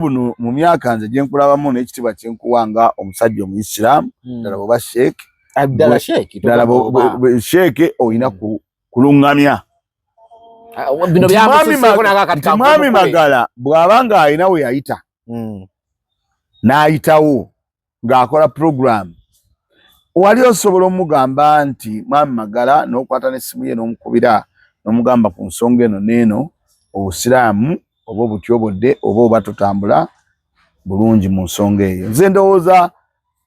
buno mu myaka nze gye nkulabamu n'ekitiibwa kye nkuwanga omusajja Omuyisiraamu ddala bw'oba Sheikh Abdallah Sheikh ddala Sheikh oyina kulungamya bino byamususeeko n'akakati Mwami Magala bw'aba ng'alina we yayita n'ayitawo ng'akola program wali osobola omugamba nti Mwami Magala n'okwata n'essimu ye n'omukubira n'omugamba ku nsonga eno n'eno obusiraamu oba obutyobodde oba oba tutambula bulungi mu nsonga eyo. Nze ndowooza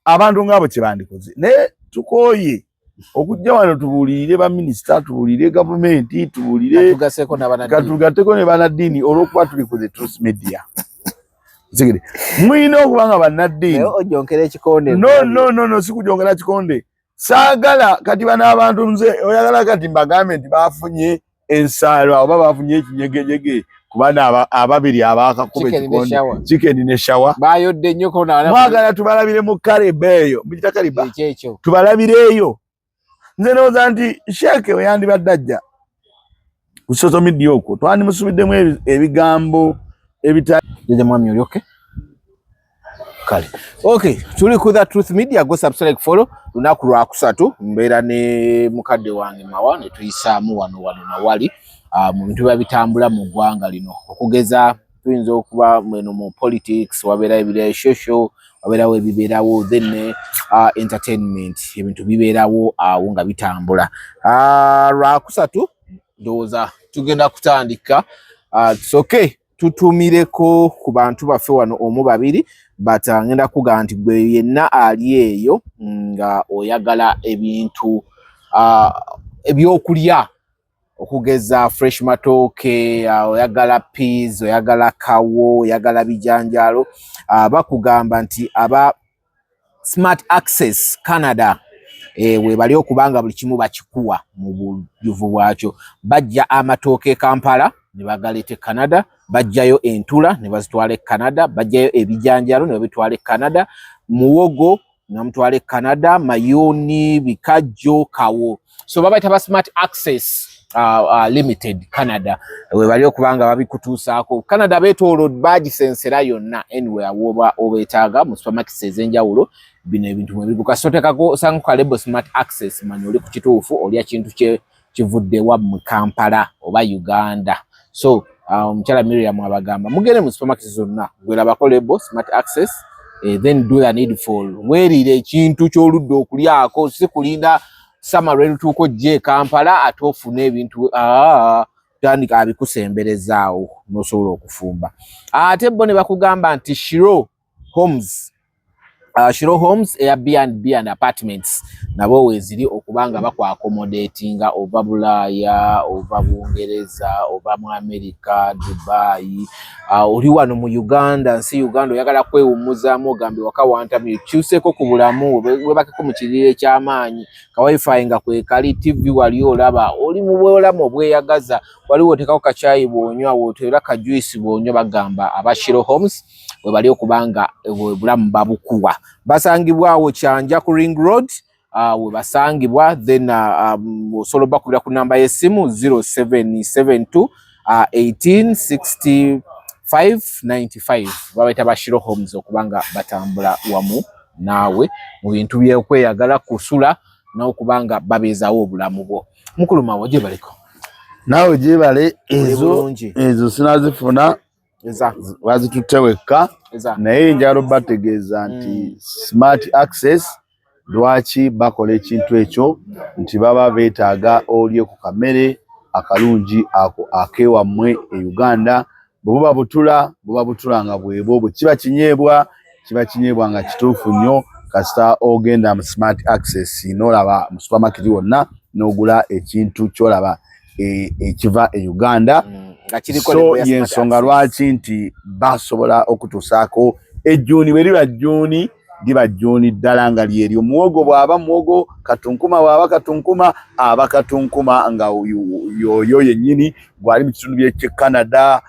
abantu ng'abo kye bandikoze naye tukooye okujja wano tubuulirire baminisita tubuulirire gavumenti tubuulirire katugatteko ne bannaddiini olw'okuba tuli ku the truth media. Sigiri mwina okuba nga bannaddiini ojonkera ekikonde no sikujongera kikonde saagala kati bano abantu nze oyagala kati mbagambe nti baafunye ensalo oba baafunye ekinyegeyege kubana ababiri abakakuba ekikonde chicken ne shawa bayodde nnyo kona mwagala tubalabire mu kaliba eyo mbita kaliba tubalabireeyo. Nze ndowooza nti Sheikh we yandibadde ajja ku social media okwo twandimusubiddemu ebigambo Jeje mwami olyoke kale okay tuli ku the truth media go subscribe follow lunaku lwa kusatu mbeera ne mukadde wange mawa ne tuyisaamu wano na wali mu bintu bitambula mu ggwanga lino okugeza tuyinza okuba mweno mu politics wabeera ebire social wabeerawo ebibeerawo then entertainment ebintu bibeerawo awo nga bitambula lwa kusatu ndowooza tugenda kutandika it's okay tutumireko ku bantu baffe wano omu babiri but ngenda kuga nti gwe yenna ali eyo nga oyagala ebintu ebyokulya okugeza fresh matooke oyagala peas oyagala kawo oyagala bijanjalo bakugamba nti aba Smart Access Canada we bali okubanga buli kimu bakikuwa mu bujuvu bwakyo bajja amatooke Kampala ne bagalete Canada bajjayo entula ne bazitwale Canada bajjayo ebijanjalo ne babitwale Canada muwogo ne mutwale Canada mayoni bikajjo kawo so babayita ba Smart Access Limited Canada we bali okubanga babikutuusaako Canada betolo bagisensera yonna anywhere woba obetaaga mu supermarkets ezenjawulo bino ebintu mwe biguka sotekako sankuka lebo Smart Access manyi oli ku kituufu oli kintu kivudde wa mu Kampala oba Uganda so mchala Miriam abagamba mugere mu supermarkets zonna gwera bakolebo Smart Access then do the needful werire ekintu kyoludde okulyako sikulinda Summer tuko je Kampala atofune ebintu tandika abikusemberezaawo nosobola okufumba ate bo ne bakugamba nti Shiro Homes Airbnb and apartments nabo weziri okubanga bakwa accommodatinga oba Bulaya oba Bungereza oba mu America Dubai oli wano mu Uganda nsi Uganda oyagala kwewumuzamu ogambe waka wantamye kyuseko ku bulamu webakeko mu kirire ky'amaanyi ka wifi nga kwekali TV wali olaba oli mu bwolamu obweyagaza wali wotekako kachayi bwonywa wotera ka juice bwonywa bagamba abashiro Homes we bali okubanga bulamu babukuwa basangibwawo Kyanja ku Ring Road we basangibwa then osolo bakubira ku namba y'essimu 0772 186595 babaita bashiro Homes okubanga batambula wamu naawe mu bintu byekweyagala kusula n'okubanga babeezaawo obulamu bwo mukulu mawo gye baliko naawe gye bale ezo sinazifuna wazituteweka naye njalo bategeeza nti Smart Access lwaki bakola ekintu ekyo nti baba beetaaga olye ku kamere akalungi ako akewammwe e Uganda buba butula nga bwebwo kiba kinyeebwa nga kituufu nnyo kasita ogenda mu Smart Access n'olaba mu supermarket wonna n'ogula ekintu kyolaba ekiva e Uganda so yensonga lwaki nti basobola okutuusaako ejjuuni bwe liba jjuuni liba jjuuni ddala nga lyeri omuwogo bw'aba muwogo katunkuma bw'aba katunkuma aba katunkuma nga yoyo yennyini gwali mu kitundu by'e Canada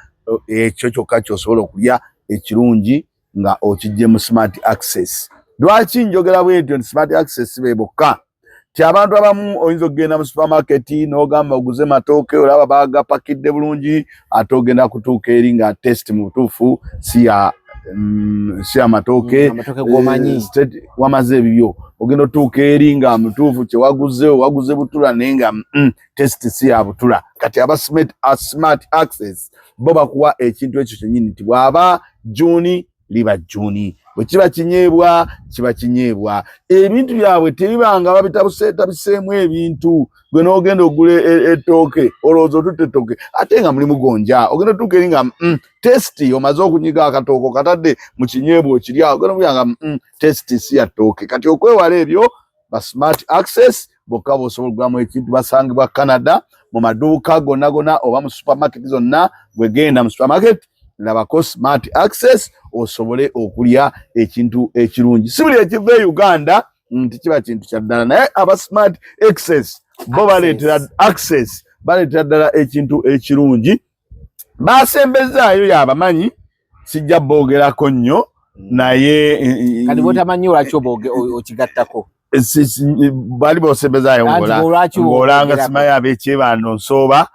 ekyo kyokka ky'osobola okulya ekirungi nga okijje mu Smart Access. Lwaki njogera bwetyo nti Smart Access be bokka ti abantu abamu oyinza okugenda mu supermarket n'ogamba oguze matooke olaba bagapakidde bulungi ate ogenda kutuuka eri nga test mu butuufu si ya si amatooke wamaze ebibyo ogenda otuuka eri nga mutuufu kye waguze butula naye nga test si ya butula. Kati aba smart access bo bakuwa ekintu ekyo kyennyini nti bw'aba Juni liba Juni, bwe kiba kinyeebwa kiba kinyeebwa. Ebintu byabwe tebibanga babitabiseemu ebintu. Gwe n'ogenda ogula ettooke olowooza otutte ettooke ate nga mulimu gonja, ogenda otuuka eri nga testi omaze okunyiga akatooko katadde mu kinyeebwa okirya, ogenda okulya nga testi si ya ttooke. Kati okwewala ebyo ba smart access bokka bw'osobola okugulamu ekintu basangibwa Canada mu maduuka gonna oba mu supermarket zonna. Gwe genda mu supermarket labako smart access osobole okulya ekintu ekirungi. Si buli ekiva e Uganda nti kiba kintu kya ddala, naye aba smart access bo baleetera ddala ekintu ekirungi. Basembezaayo yabamanyi, sijja boogerako nnyo naye kati bw'otamanyi lwaki okigattako bali bosembezaayo ng'olanga simanyi ab'ekyebando nsooba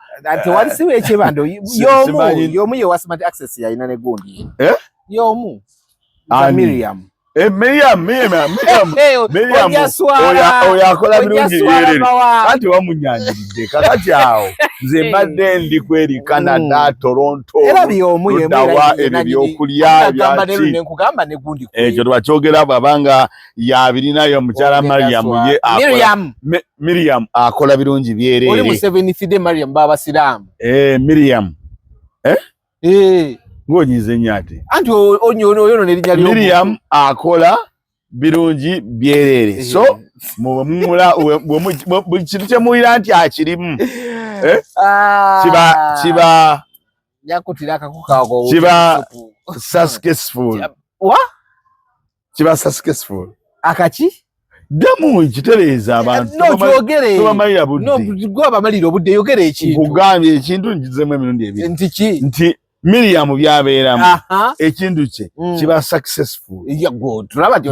tewali siwa ekyebando y'omu ye wa smart access yalina ne gundi y'omu Miriam oyo akola birungi byerere anti wamunyanyiridde kakati awo nze mbadde ndi kweri Canada Toronto luddawa ebyo byokulya ebyaki ekyo twakyogera bw'abanga yabirinayo mukyala Miriam akola birungi byerere oli mu 7th day Miriam babasiraamu Miriam ng'onyize nnyo ate anti oyo n'erinnya lyo Miriam akola birungi byerere. So buli kintu kye muwulira nti akirimu kiba yakutira akakukaako kiba successful. Kiba successful akaki damu nkitereeza abantu tobamalira budde gwabamalira obudde yogera ekintu nkugambye ekintu nkizemu emirundi ebiri nti Miriam byabeeramu ekintu kye kiba successful.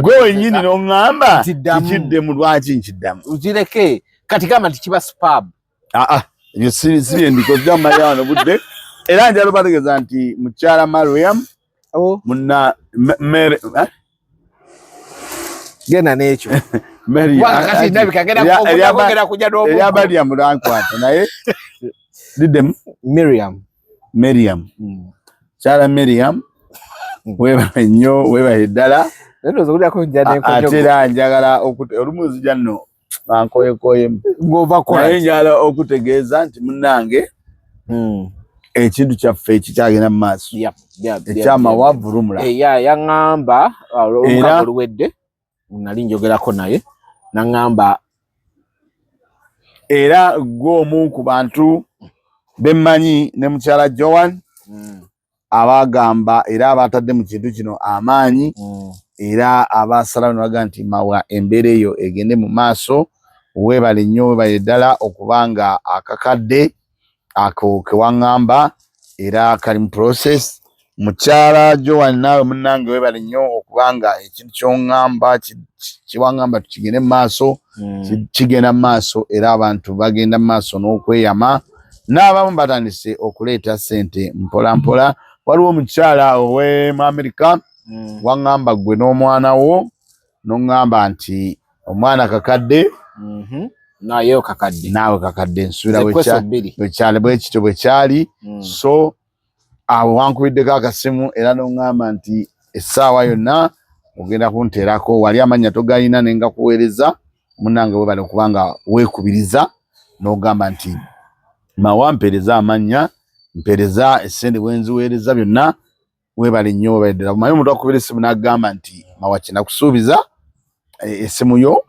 Gwe wenyini n'oŋŋamba kikiddemu lwaki nkiddamu ukireke kati gamba nti kiba superb. Ebyo si byendikozza mumalira wano budde. Era njala bategeeza nti mukyala Mariam munna genda n'ekyo eryabalya mulankwata naye diddemu Miriam kyala Miriam webale nnyo webale ddala ate era njagala olumu nzija nno bankoyekoyemu naye njagala okutegeeza nti munnange ekintu kyaffe ekikyagenda mu maaso ekyamawavu lumula yaŋŋamba olukago luwedde nali njogerako naye naŋŋamba era gw'omu ku bantu bemmanyi ne mukyala Joan abagamba era abatadde mu kintu kino amaanyi era abasalawo ne baga nti mawa embeera eyo egende mu maaso. Weebale nnyo webale ddala okubanga akakadde ako kewaŋŋamba era kali mu process. Mukyala Joan naawe munnange weebale nnyo okubanga ekintu ky'oŋŋamba kiwaŋŋamba tukigende mu maaso kigenda mu maaso era abantu bagenda mu maaso n'okweyama. N'abamu batandise okuleeta ssente mpola mpola. Waliwo omukyala ow'e America waŋŋamba gwe n'omwana wo n'oŋŋamba nti omwana kakadde naawe kakadde nsuubira bwekyali bwe kityo bwe kyali. So awo wankubiddeko akasimu era n'oŋŋamba nti essaawa yonna ogenda kunteerako wali amannya togalina ne ngakuweereza. Munnange weebale okubanga weekubiriza n'ogamba nti mawa mpeereza amannya mpeereza essente bwe nziweereza byonna. Weebale nnyo weebale ddala. Bumanyi omuntu akubira essimu n'agamba nti mawa kye nakusuubiza essimu yo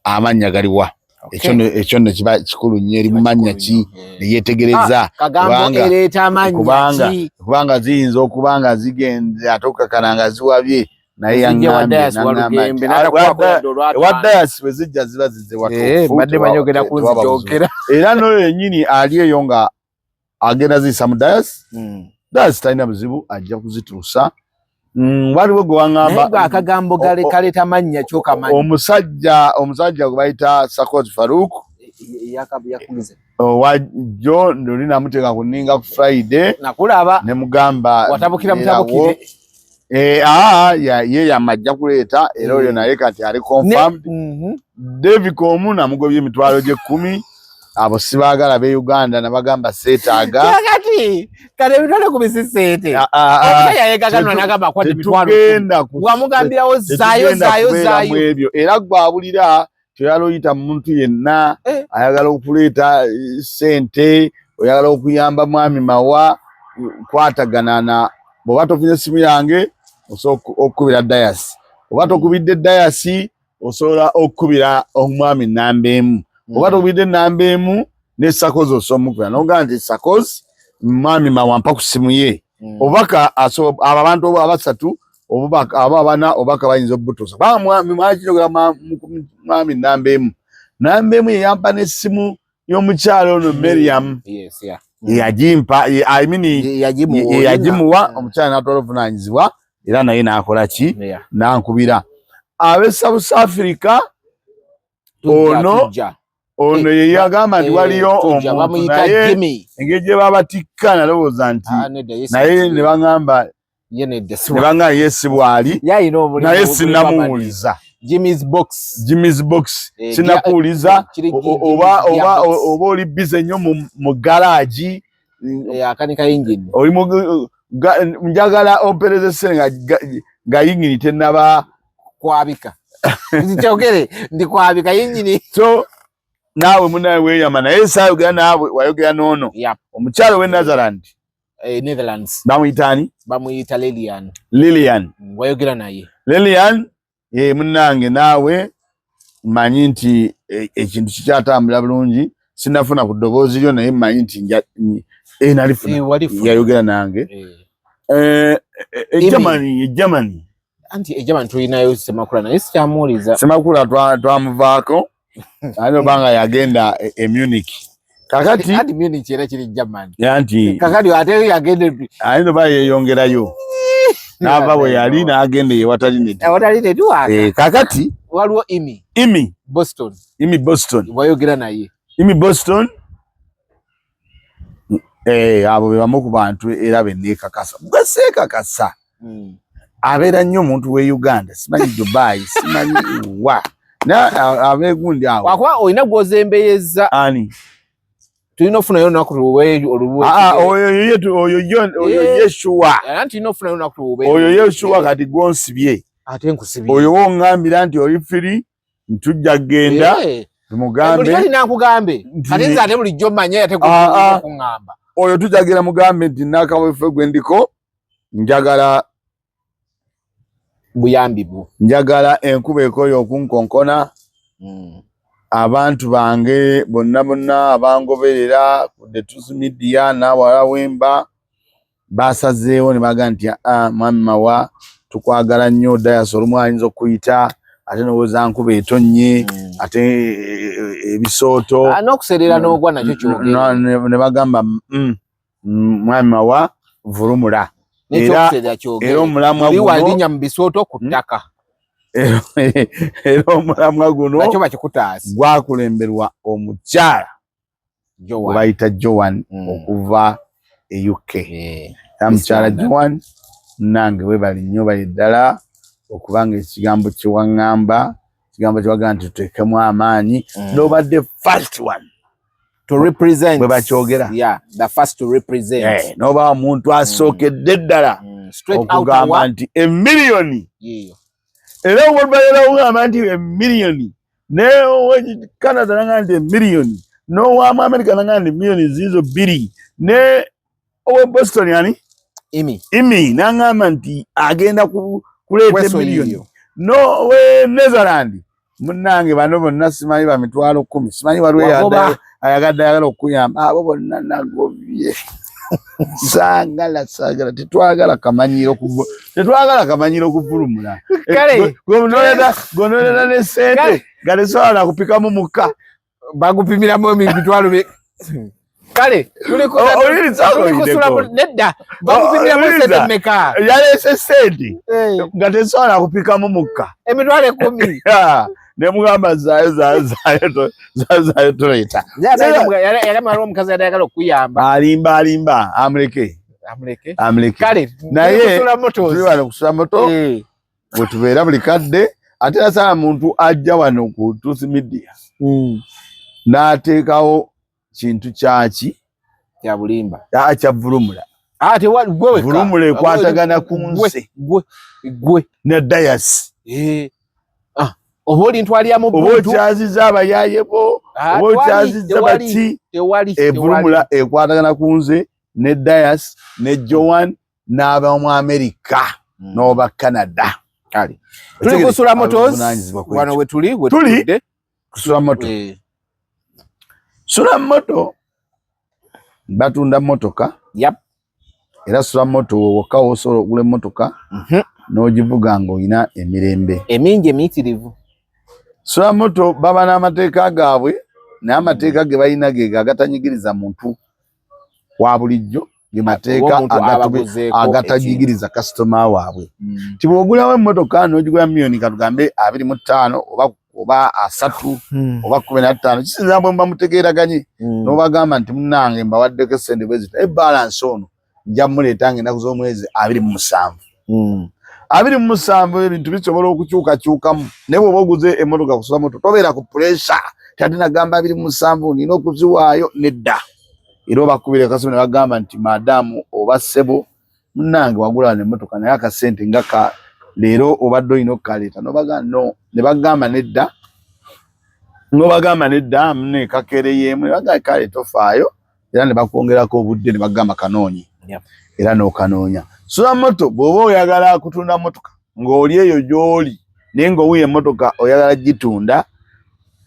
amannya galiwa. Ekyo nno kiba kikulu nnyo eri mu mannya ki ne yeetegereza kubanga ziyinza okuba nga zigenda ate okakana nga ziwabye naye yaŋŋambye ewaddayasi bwe zijja ziba zizze watuufu era n'oyo yennyini ali eyo nga agenda ziyisa mu dayasi talina buzibu ajja kuzituusa. Waliwo gwe waŋŋamba akagambo kaleeta mannya kyokamanyi omusajja gwe bayita Sakot Farouk wajjo ndoli namuteeka ku nninga ku Friday nakulaba ne mugamba watabukira mutabukire ye yamajja kuleeta era oyo naye kati ali confirmed. David Komu namugobye emitwalo gye 10. Abo sibaagala be Uganda nabagamba seetaaga. Kati kale bitole ku bisisete. Omusajja yegaganwa nagamba kwati mitwalo. Wamugambirawo zaayo. Ebyo era gwabulira toyaloyita muntu yenna ayagala okuleeta sente oyagala okuyamba mwami Mawa kwatagana na bw'oba tofunye essimu yange osobola okukubira dayasi. Oba tokubidde dayasi osobola okukubira omwami namba emu. Oba tokubidde namba emu ne Sakozi osomukubira n'ogamba nti Sakozi mwami Mawa mpa ku ssimu ye. Obaka abantu abasatu aba abana obaka bayinza obutuusa. Mwakirogera mwami namba emu. Namba emu yeyampa n'essimu y'omukyalo ono Miriam. Yagimpa yagimuwa omukyala n'atwala obuvunaanyizibwa era naye n'akola ki n'ankubira. Ab'e South Africa ono ye yagamba nti waliyo omuntu naye engeri gye babatikka nalowooza nti naye ne baŋŋamba ye si bwali naye sinnamuwuliza. Jimmy's box sinakuwuliza oba oli bize nnyo mu garagi akanika engine oli njagala opereze essere nga yingini tennaba kwabika nkyogere ndi kwabika yingini. So naawe munawe weeyama naye saayogera naawe wayogera n'ono omukyalo w'e Netherlands bamuyitaani bamuyita Lilian wayogera naye Lilian munnange naawe mmanyi nti ekintu kikyatambula bulungi sinafuna ku ddoboozi lyo naye mmanyi nti nalifuna yayogera nange. Germany anti Germany tulinayo Semakula naye sikyamuwuliza. Semakula twamuvaako ani obanga yagenda e Munich kakati Munich era kiri Germany anti kakati ate yagenda ani oba yeyongerayo n'ava bwe yali n'agenda ewatali network. Kakati waliwo Imi Boston wayogera naye Boston. Abo be bamu ku bantu era benneekakasa bweseekakasa abeera nnyo omuntu w'e Uganda simanyi Dubai simanyi wa abeegundi awo wakuba olina gw'ozembeyeza ani tulina okufunayo olunaku oyo Yeshuwa era tulina okufunayo olunaku luwe oyo Yeshuwa kati gw'onsibye ate nkusibye oyo w'oŋŋambira nti oli firi ntujja kgenda tumugambe buli nakugambe kati nze ate bulijjo mmanye ate kuŋŋamba oyo tujagira mugambe nti n'akaweefube gwe ndiko njagala buyambibu njagala enkuba ekoyo okunkonkona abantu bange bonna abangoberera ku The Truth Media n'awala wemba basazeewo ne baga nti mwami Mawa tukwagala nnyo dayasi olumu ayinza okuyita ate nowooza nkuba etonnye ate ebisooto n'okuserera n'ogwa nakyo kyogera ne bagamba mwami Mawa vulumula era omulamwa guno walinya mu bisooto ku ttaka era omulamwa guno nakyo bakikutaasi gwakulemberwa omukyala bayita Joan okuva e UK. Mukyala Joan nange webali nnyo bali ddala okubanga ekigambo kyewaŋŋamba ekigambo kyewagamba nti tuteekemu amaanyi n'obadde first one to represent bwe bakyogera the first to represent n'oba omuntu asookedde ddala okugamba nti emiliyoni era olubalira okugamba nti emiliyoni ne Canada nagamba nti emiliyoni n'owamu America nagamba nti miliyoni ziizo 2 ne owe Boston yani Imi nagamba nti agenda kuleeta emiliyoni n'owe Netherland munnange bano bonna simanyi ba mitwalo 10 simanyi waliwo ayagala okuyamba abo bonna nagobye sagala tetwagala kamanyiro kuvulumula gonolera ne sente nga tesobola kupikamu mukka bagupimiramu emitwalo kale nedda bagupimiramu sente meka yalese sente nga tesobola kupikamu mukka emitwalo 10 nemugamba zayo toleeta yali amala omukazi yali ayagala okuyamba alimba amuleke amuleke kale naye tuli wano kusula moto bwe tubeera buli kadde ate nasala muntu ajja wano ku Truth Media n'ateekawo kintu kyaki kya bulimba kya vulumula vulumula ekwatagana ku nze gwe ne dayasi oba olintwalira mu oba okyaziza abayaaye bo oba okyaziza baki evulumula ekwatagana ku nze ne dayasi ne Joan n'abamu Amerika n'oba Canada. Kale tuli kusula motos wano we tuli kusula moto sula moto batunda motoka era sula moto wokka osobola okugula emmotoka n'ogivuga ng'olina emirembe emingi emiyitirivu. Sula moto baba n'amateeka gaabwe naye amateeka ge balina ge agatanyigiriza muntu wa bulijjo ge mateeka agatanyigiriza kasitoma waabwe. Nti bw'ogulawo emmotoka n'ogigula miliyoni katugambe 25 oba 3 oba 15 kisinza bwe mba mutegeeraganye n'obagamba nti munnange mbawaddeko essente bwe zita ebbalansi ono nja muleetanga ennaku z'omwezi 27 27 ebintu bisobola okukyukakyukamu naye bw'oba oguze emmotoka kusula moto tobeera ku pureesa tati nagamba 27 nina okuziwaayo nedda era obakubire kasome ne bagamba nti maadamu oba ssebo munnange wagula emmotoka naye akasente nga ka leero obadde olina okukaleeta ne bagamba nedda n'obagamba nedda mune kakeereyeemu ne bagamba kale tofaayo era ne bakwongerako obudde ne bagamba kanoonye era n'okanoonya. Sula moto bw'oba oyagala kutunda motoka ng'oli eyo gy'oli naye ng'owuye emmotoka oyagala gitunda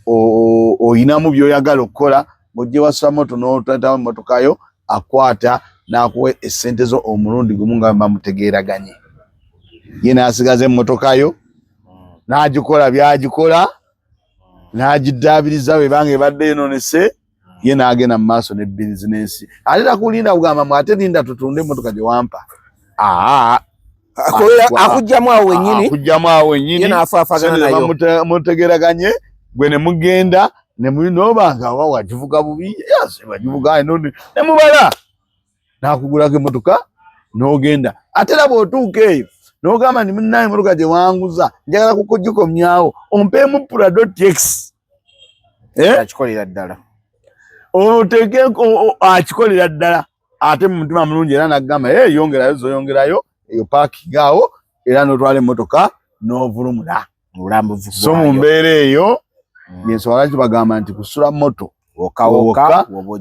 oyinamu by'oyagala okukola bw'ojja ewa sula moto n'otaatawo emmotoka yo akwata n'akuwa essente zo omulundi gumu nga bamutegeeraganye ye n'asigaza emmotoka yo n'agikola by'agikola n'agiddaabiriza bwe banga ebadde enoonese ye n'agenda mu maaso ne bizinensi ate takulinda kugamba mu ate linda tutunde emmotoka gye wampa akugjamu awo wennyini ye n'afaafagana nayo mutegeraganye gwe ne mugenda n'obanga oba wagivuga bubi wagivuga ne mubala n'akugulako emmotoka n'ogenda ate era bw'otuuka eyo n'ogamba nti munnaye emmotoka gye wanguza njagala kukugikomyawo ompeemu Prado TX akikolera ddala oteeke akikolera ddala ate mu mutima mulungi era n'agamba yongerayo zoyongerayo eyo paakingi awo era n'otwala emmotoka n'ovulumula so mu mbeera eyo yensobola kibagamba nti kusula moto wokka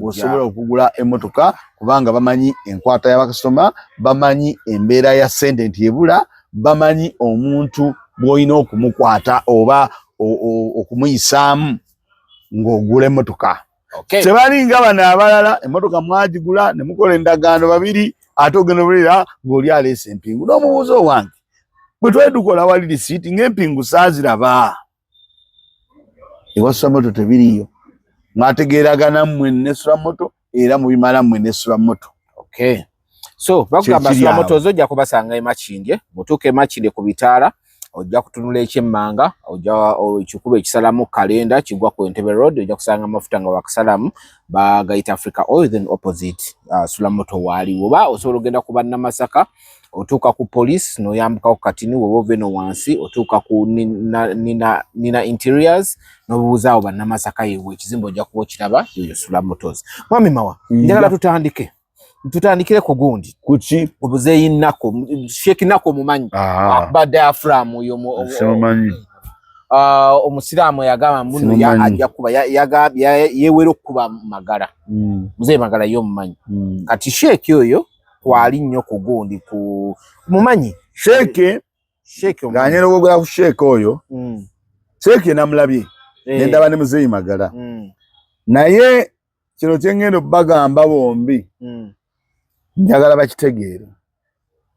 osobola okugula emmotoka kubanga bamanyi enkwata y'abakasitoma bamanyi embeera ya ssente nti ebula bamanyi omuntu bw'olina okumukwata oba okumuyisaamu ng'ogula emmotoka. Tebalinga bano abalala emmotoka mwagigula ne mukola endagaano babiri ate ogenda obulira ng'oli aleese empingu n'omubuuza owange bwe twali tukola wali risiiti ng'empingu saaziraba ewa sula moto tebiriyo mwategeeragana mmwe ne sula moto era mubimala mmwe ne sula moto. So bakugamba sula moto ojja kubasanga e Makindye bw'otuuka e Makindye ku bitaala ojja kutunula ekyemmanga ojja ekikuba ekisalamu kalenda kigwa ku Entebbe Road ojja kusanga amafuta nga wakasalamu bagayita Africa Oil then opposite sula moto waaliwo oba osobola ogenda ku bannamasaka otuuka ku police n'oyambuka ku Katini woba ove no wansi otuuka ku Nina Interiors n'obuuzaawo bannamasaka yewe ekizimbe ojja kuba okiraba yoyo sula motors. Mwami Mawa njagala tutandikire ku gundi kuki obuzeeyi Nako Sheikh Nako mumanyi ba diaphragm oyo omusiraamu yagamba muno ajja kuba yewera okuba magala muzeeyi magala y'omumanyi kati Sheikh oyo kwali nnyo ku gundi ku mumanyi Sheikh ng'anyera okugula ku Sheikh oyo Sheikh namulabye nendaba ne muzeeyi magala naye kino kye ngenda okubagamba bombi njagala bakitegeere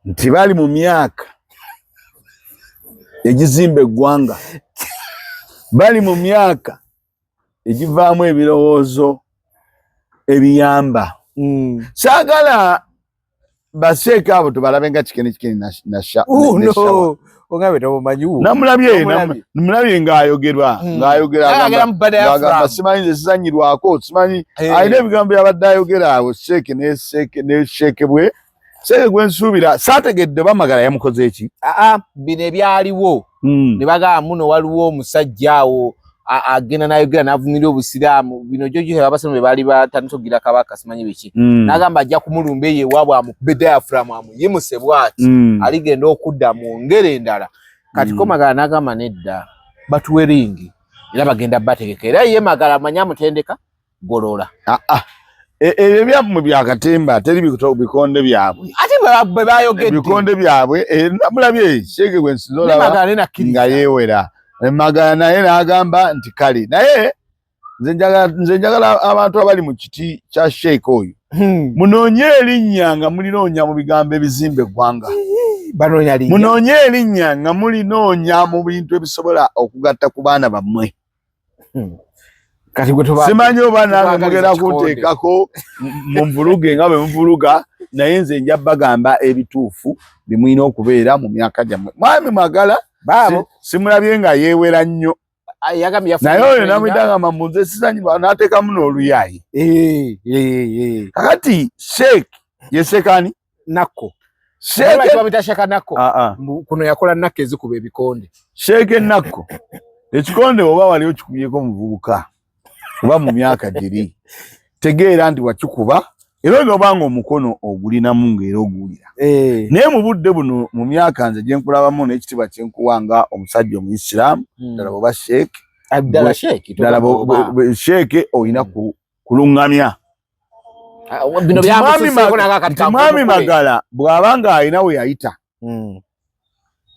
nti bali mu myaka egizimba eggwanga bali mu myaka egivaamu ebirowoozo ebiyamba saagala baseeka abo tubalabe nga kikene nasha ongabe tobumanyi namulabye ng'ayogeragamba simanyi nze sizanyirwako simanyi alina ebigambo byabadde ayogera awo Sheikh ne Sheikh bwe Sege gwensuubira saategedde Magala yamukoze eki? Bino ebyaliwo ne bagamba muno waliwo omusajja awo agenda n'ayogera n'avumirira obusiraamu. Bino jojo abasiraamu baali batandise okugira Kabaka simanyi biki. N'agamba ajja kumulumba ye ewaabwe amukube diaphragm amuyimuse bw'ati aligenda okudda mu ngeri endala. Kati ko Magala n'agamba nedda batuwe ringi era bagenda bategeka era ye Magala amanya amutendeka golola. Ebyo byammwe byakatemba teri bikonde byabwe. Ate bwe bayogedde bikonde byabwe namulabye Sheikh Gwensinzola nga yeewera. Magala naye n'agamba nti kale naye nze njagala abantu abali mu kiti kya Sheikh oyo munoonye erinnya nga mulinoonya mu bigambo ebizimba eggwanga. Munoonye erinnya nga mulinoonya mu bintu ebisobola okugatta ku baana bammwe. Simanyi oba nange mugenda kunteekako mu nvuluge nga bwe muvuluga naye nze nja bagamba ebituufu bimulina okubeera mu myaka gyammwe. Mwami Magala simulabye nga yeewera nnyo naye oyo namwitagamba munze sisanyi n'ateekamu n'oluyaayi. Kakati Sheikh ye Sekani Nakko kuno yakola Nakko ezikuba ebikonde. Sheikh Nakko ekikonde oba wali okikubyeko muvubuka kuba mu myaka giri tegeera nti wakikuba era n'obanga omukono ogulinamu ng'era oguwulira. Naye mu budde buno mu myaka nze gye nkulabamu n'ekitiibwa kye nkuwanga omusajja Omuyisiraamu ddala bw'oba Sheikh ddala Sheikh olina kuluŋŋamya. Mwami Magala bw'aba ng'alina we yayita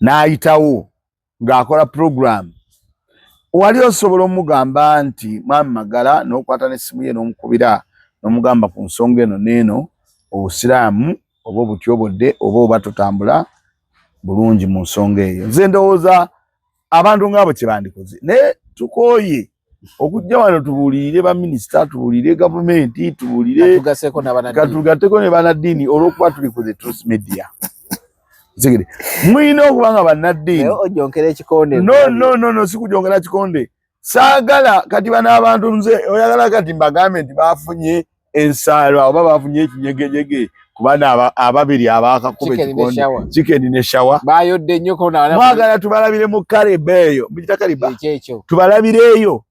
n'ayitawo ng'akola program wali osobola omugamba nti Mwami Magala n'okwata n'essimu ye n'omukubira n'omugamba ku nsonga eno n'eno obusiraamu oba obutyobodde oba oba tutambula bulungi mu nsonga eyo. Nze ndowooza abantu ng'abo kye bandikoze naye tukooye okujja wano tubuulirire baminisita tubuulirire gavumenti tubuulirire katugatteko ne bannaddiini olw'okuba tuli ku the Truth Media. Zigire mwina okuba nga bannaddiini ojonkera ekikonde no sikujongera kikonde saagala kati bano abantu nze oyagala kati mbagambe nti bafunye ensaalo oba bafunye ekinyegejege ku bana ababiri abakakuba ekikonde chicken ne shawa bayodde nnyo kona mwagala tubalabire mu Kariba eyo mbita Kariba tubalabireeyo.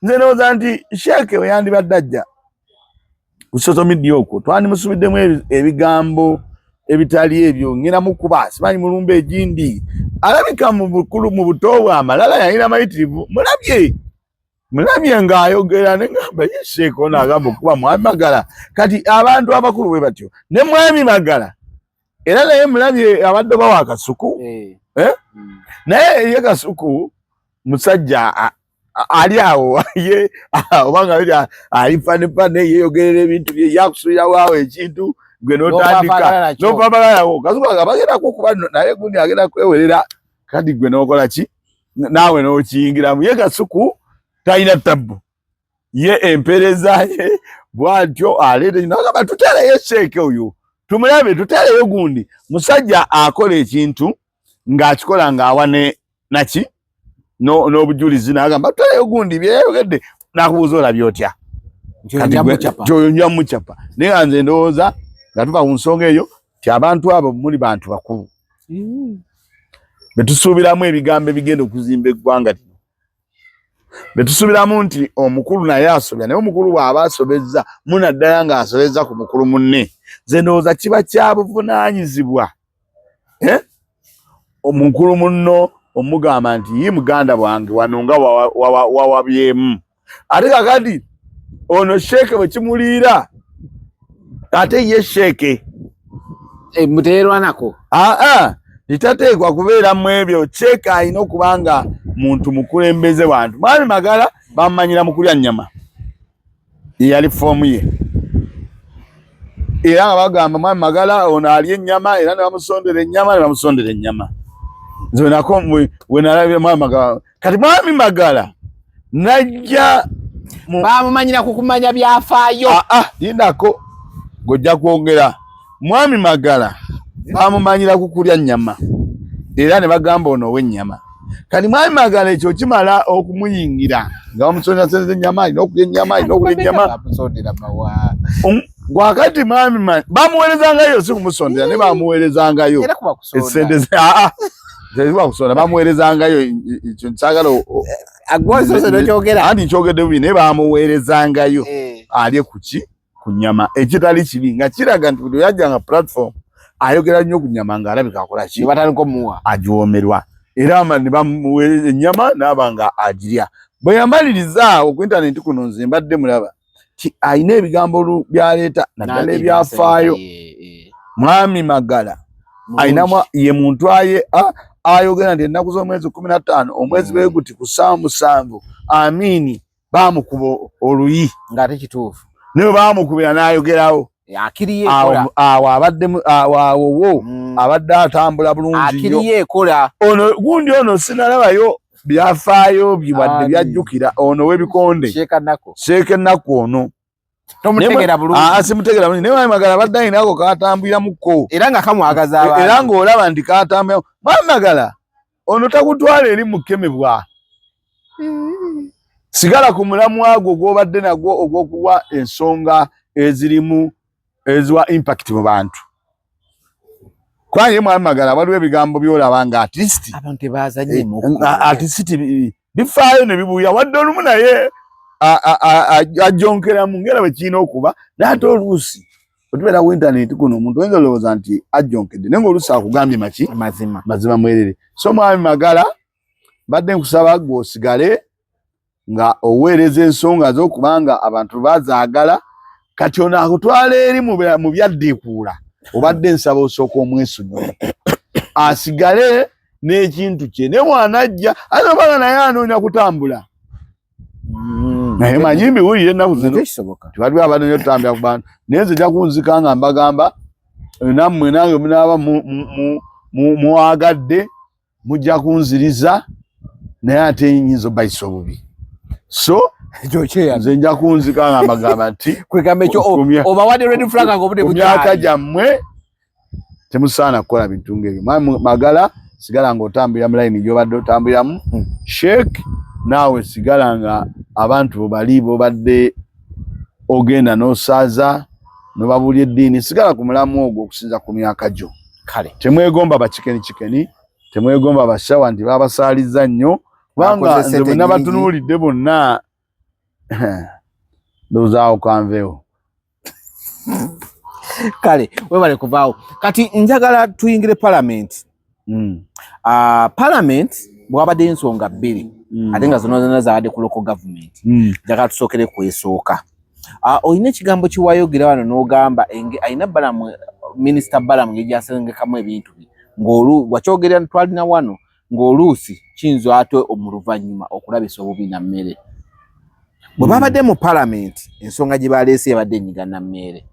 Nze ndowooza nti Sheikh we yandibadde ajja ku social media okwo twandimusubiddemu ebigambo ebitali ebyo ngena mukuba simanyi mulumba egindi alabika mu bukulu mu butowa amalala yalina mayitirivu mulabye ng'ayogera negamba ye Sheikh ono agamba okuba Mwami Magala kati abantu abakulu bwe batyo ne Mwami Magala era naye mulabye abadde bawa akasuku naye ye kasuku musajja ali awo ye obanga alifanefane yeyogerera ebintu bye yakusuubirawo awo ekintu gwe n'otandika n'opamalawo kasuka bagenda kukuba naye gundi agenda kwewerera kati gwe n'okola ki naawe n'okiyingiramu. Ye kasuku talina tabbu ye empereza ye bw'atyo aleeta n'agamba tutereyo Sheikh oyo tumulabe tutereyo gundi musajja akola ekintu ng'akikola ng'awa naki n'obujulizi n'agamba tutereyo gundi byeyayogedde n'akubuuza olabye otya kyoyo nja mucapa. Naye nze ndowooza nga tuva ku nsonga eyo ti abantu abo muli bantu bakulu betusuubiramu ebigambo ebigenda okuzimba eggwanga lino betusuubiramu nti omukulu naye asobya naye omukulu bw'aba asobezza munaddala ng'asobezza ku mukulu munne nze ndowooza kiba kya buvunaanyizibwa omukulu munno omugamba nti ye muganda bwange wano nga wawabyemu ate kakati ono Sheikh bwe kimuliira ate ye Sheikh muteerwanako litateekwa kubeera mu ebyo. Sheikh alina okuba nga muntu mukulembeze wantu. Mwami Magala bamumanyira mu kulya nnyama yali foomu ye era nga bagamba Mwami Magala ono alya ennyama era ne bamusondera ennyama nze nako we nalabye Mwami Magala kati Mwami Magala najja bamumanyira kukumanya byafaayo lindako gojja kwongera Mwami Magala bamumanyira kukulya nnyama era ne bagamba ono ow'ennyama kati Mwami Magala ekyo kimala okumuyingira nga bamusondera ennyama alina okulya ennyama alina okulya ennyama Wakati mwami bamuweerezangayo si kumusondera ne bamuweerezangayo era kuba kusonda essente zeziba kusonda bamuweerezangayo ekyo nsagala agwazo n'okyogera andi nkyogedde bubi ne bamuweerezangayo alye kuki ku nnyama ekitali kibi nga kiraga nti buli yajjanga platform ayogera nnyo ku nnyama ng'alabika akola ki batandika omuwa agiwomerwa era ne bamuweereza ennyama n'aba nga agirya bwe yamaliriza ku intaneti kuno nze mbadde mulaba ti ayina ebigambo byaleeta naddala ebyafaayo mwami Magala ayina ye muntu ayogera nti ennaku z'omwezi 15 omwezi bwe guti ku 7 amini bamukuba oluyi ng'ate kituufu ne bamukubira n'ayogerawo akiriye ekola awo abadde awo abadde atambula bulungi akiriye ekola ono gundi ono sinalabayo byafaayo bibadde byajjukira ono w'ebikonde Sheeka Nnaku ono tomutegera bulungi simutegera bulungi naye Magala abadde ayina ako katambuliramuko era nga kamwagaza abantu era ng'olaba nti katambula Magala ono takutwala eri mukemebwa sigala ku mulamwa gwo gw'obadde nagwo ogw'okuwa ensonga ezirimu eziwa impact mu bantu kwaye mwami Magala waliwo ebigambo byolaba nga artist abantu tebazanye artist bifaayo ne bibuya wadde olumu naye ajonkera mu ngera bwe kirina okuba n'ate oluusi otubeera ku intaneti kuno omuntu oyinza olowooza nti ajonkedde naye ng'oluusi akugambye mazima mwerere so mwami Magala badde nkusaba gwe osigale nga oweereza ensonga z'okubanga abantu bazaagala kati ono akutwala eri mu byaddiikuula obadde nsaba osooka omwesonyiwe asigale n'ekintu kye ne bw'anajja ate obaga naye anoonya kutambula naye manyi mbiwulire ennaku zino tibaliwo abadde nyo tutambula ku bantu naye nze nja kunzika nga mbagamba nammwe nange munaaba muwagadde mujja kunziriza naye ate nyinza obayisa obubi so nze nja kunzika nga mbagamba nti kwegamba ekyo obawadde ready flag nga obudde bukyali myaka gyammwe temusaana kukola bintu ng'ebyo mwami Magala sigala ng'otambulira mu layini gy'obadde otambuliramu Sheikh naawe sigala nga abantu bali bobadde ogenda n'osaaza n'obabuulya eddiini sigala ku mulamu ogwo okusinza ku myaka gyo kale temwegomba bakikeni temwegomba bashawa nti babasaaliza nnyo kubanga nze bwe nabatunuulidde bonna ndowooza kanveewo kale webale kuvaawo kati njagala tuyingire parliament parliament bwabadde ensonga bbiri ate nga zonna zaabadde ku local government njagala tusookere kwesooka olina ekigambo kiwayogera wano n'ogamba ayina Balamu minisita Balamu ng'egyaserengekamu ebintu bye wakyogerera twalina wano ng'oluusi kiyinza ate omuluvannyuma okulabisa obubi na mmere bwe babadde mu parliament ensonga gye baleese yabadde enyiga na mmere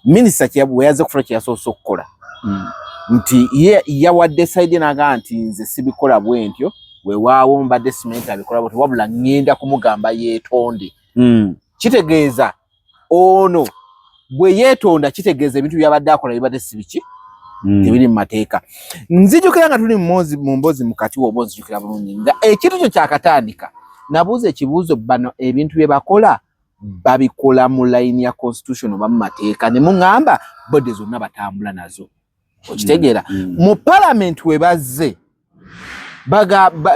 minisita bwe yazze kufuna kye yasoose okukola nti ye yawadde saidi n'agamba nti nze sibikola bwe ntyo weewaawo mbadde simenti abikola bwe wabula ŋŋenda kumugamba yeetonde kitegeeza ono bwe yeetonda kitegeeza ebintu byabadde akola bibadde si biki tebiri mu mateeka nzijukira nga tuli mu mboozi mukati woba onzijukira bulungi nga ekintu kyo kyakatandika nabuuza ekibuuzo bano ebintu bye bakola babikola mu layini ya constitution oba mu mateeka ne muŋŋamba bode zonna batambula nazo okitegeera mu parliament we bazze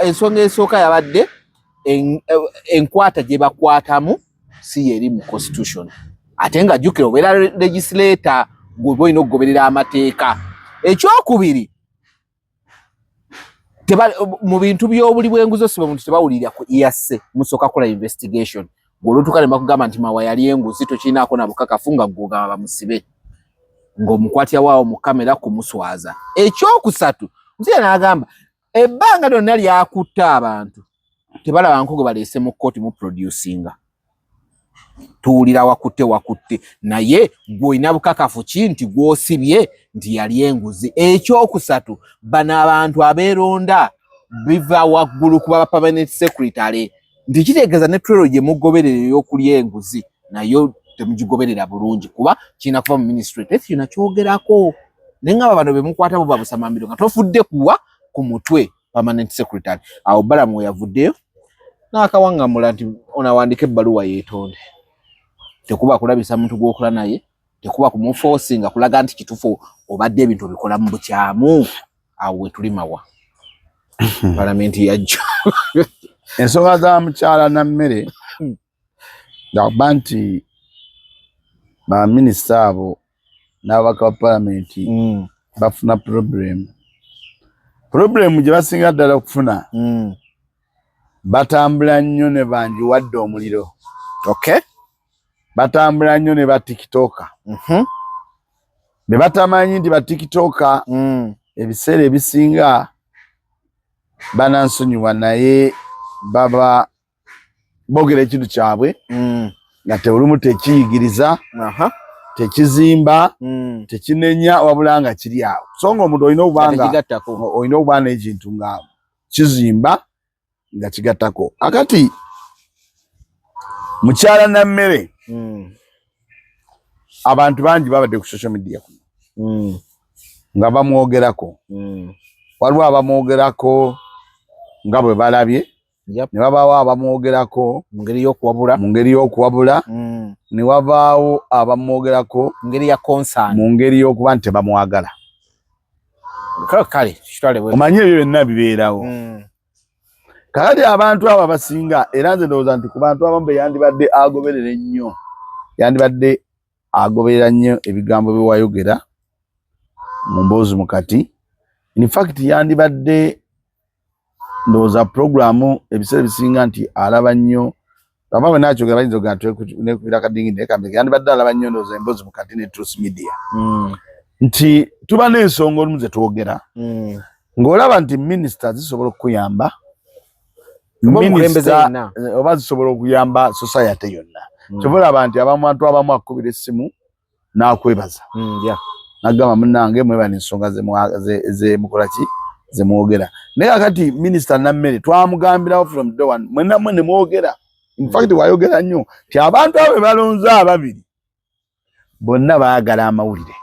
ensonga esooka yabadde enkwata gye bakwatamu si yeri mu constitution ate nga jjukira obeera legislator gwe olina okugoberera amateeka ekyokubiri mu bintu by'obuli bw'enguzi osiba omuntu tebawulirira ku yasse musooka kukola investigation ng'olutuuka ne bakugamba nti mawa yali enguzi tokirinaako na bukakafu nga gwogamba bamusibe ng'omukwatira waawo mu kamera kumuswaza ekyokusatu nzira n'agamba ebbanga lyonna lyakutte abantu tebalaba nko gwe baleese mu kkooti mu producinga tuwulira wakutte naye gw'olina bukakafu ki nti gw'osibye nti yali enguzi ekyokusatu bano abantu abeeronda biva waggulu kuba ba permanent secretary nti kitegeeza ne trero gye mugoberera ey'okulya enguzi nayo temugigoberera bulungi kuba kirina kuva mu ministry ekyo nakyogerako naye nga bano be mukwata buba busamambiro nga tofudde kuwa ku mutwe permanent secretary awo Balamu we yavuddeyo n'akawaŋŋamula nti onawandika ebbaluwa yeetonde tekuba kulabisa muntu gw'okola naye tekuba kumuforcinga kulaga nti kitufu obadde ebintu bikola mu bukyamu awo wetulimawa palamenti yajja ensonga za mukyala Nammere gamba nti baminisita abo n'ababaka ba palamenti bafuna problem gye basinga ddala okufuna batambula nnyo ne bangi wadde omuliro. Okay. Batambula nnyo ne batikitoka. Ne batamanyi nti batikitoka ebiseera ebisinga banansonyiwa naye baba boogera ekintu kyabwe nga teolumu tekiyigiriza tekizimba tekinenya wabula nga kiri awo. So nga omuntu olina okuba n'ekintu nga kizimba nga kigattako. Akati mukyala Nammere abantu bangi babadde ku social media nga bamwogerako. Waliwo abamwogerako nga bwe balabye ne wabaawo abamwogerako mu ngeri y'okuwabula ne wabaawo abamwogerako mu ngeri y'okuba nti tebamwagala. Omanyi ebyo byonna bibeerawo. Kakati abantu abo abasinga era nze ndowooza nti ku bantu abamu be yandibadde agoberera nnyo ebigambo bye wayogera mu mboozi mukati. In fact yandibadde ndowooza programu ebiseera ebisinga nti alaba nnyo abamu nakyogera bayinza okugamba nekubira kadingi naye kambe yandibadde alaba nnyo ndowooza emboozi mukati ne Truth Media nti tuba n'ensonga olumu ze twogera ng'olaba nti minisita zisobola okukuyamba oba zisobola okuyamba society yonna. Kyobola abantu abantu abamu akubira essimu n'akwebaza n'agamba munnange mwebale ensonga ze mukola ki ze mwogera. Naye kakati minisita Nammere twamugambirawo from day one mwenna mwe ne mwogera. In fact wayogera nnyo ti abantu abo balonze ababiri bonna baagala amawulire.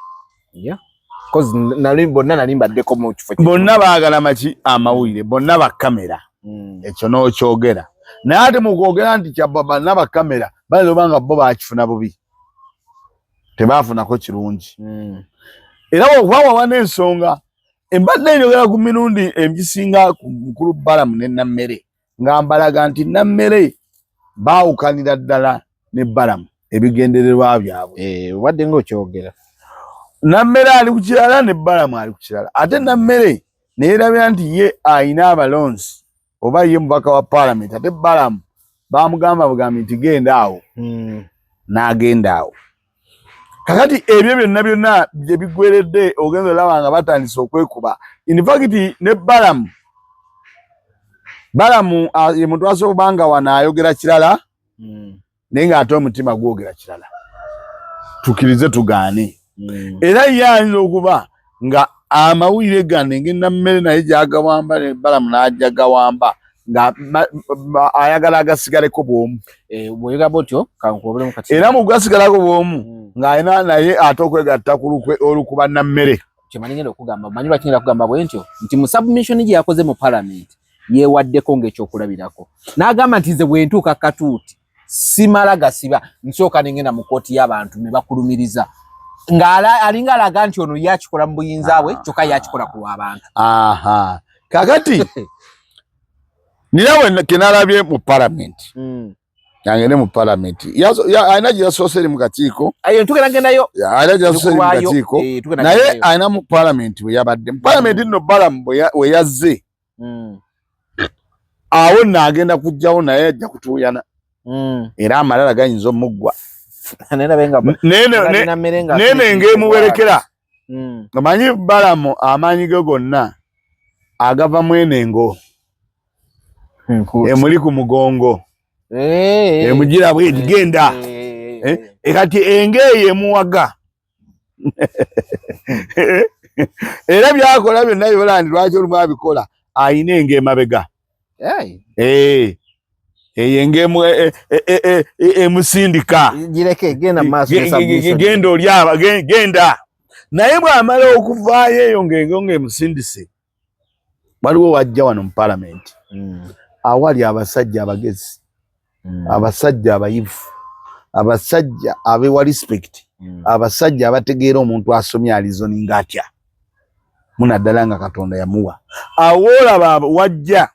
Bonna baagala maki amawulire bonna bakamera. Ekyo n'okyogera naye ate mu kwogera nti kyabba n'abakamera bayinza oba nga bo baakifuna bubi tebaafunako kirungi. Era bw'okwawawa n'ensonga embadde njogera ku mirundi egisinga ku mukulu Balamu ne Nammere nga mbalaga nti Nammere baawukanira ddala ne Balamu ebigendererwa byabwe. Obadde ng'okyogera Nammere ali ku kirala ne Balamu ali ku kirala. Ate Nammere neerabira nti ye ayina abalonzi oba ye mubaka wa palamenti. Ate Balamu baamugamba bugambi nti genda awo n'agenda awo. Kakati ebyo byonna bye bigweredde ogenza olaba nga batandise okwekuba. In fact ne Balamu ye muntu asobola nga wano ayogera kirala naye ng'ate omutima gwogera kirala. Tukirize tugaane. Era ye ayinza okuba nga amawulire gane Nammere naye gyagawamba ne Balamu n'ajja gawamba nga ayagala agasigaleko bw'omu. Era mu gasigalako bw'omu ng'ayina naye ate okwegatta ku olukuba Nammere. Kyemanyigenda okugamba manyi lwaki ngenda kugamba bwe ntyo nti mu submission gye yakoze mu palamenti yeewaddeko ng'ekyokulabirako n'agamba nti nze bwe ntuuka katuuti simala gasiba nsooka nengenda mu kooti y'abantu ne bakulumiriza ng'alinga alaga nti ono yakikola mu buyinza bwe kyokka yakikola ku lw'abantu. Kakati ninawe kenalabye mu palamenti yangende mu palamenti alina gye yasoose eri mu kakiiko alina gye yasoose eri mu kakiiko naye alina mu palamenti bwe yabadde mu palamenti nno Balamu bwe yazze awo n'agenda kujjawo naye ajja kutuuyana era amalala gayinza omuggwa nene ng'emuwerekera. Omanyi Balamu amaanyi ge gonna agava mu enengo emuli ku mugongo emugira bweti genda kati engeeyo emuwaga era byakola byonna byola lwaki olumu abikola ayina eng'emabega eyo emusindika genda olyaba genda naye bw'amala okuvaayo eyo ng'emusindise waliwo wajja wano mu palamenti awali abasajja abagezi abasajja abayivu abasajja abewa respect abasajja abategeera omuntu asomya alizoninga atya munaddala nga Katonda yamuwa awolaba wajja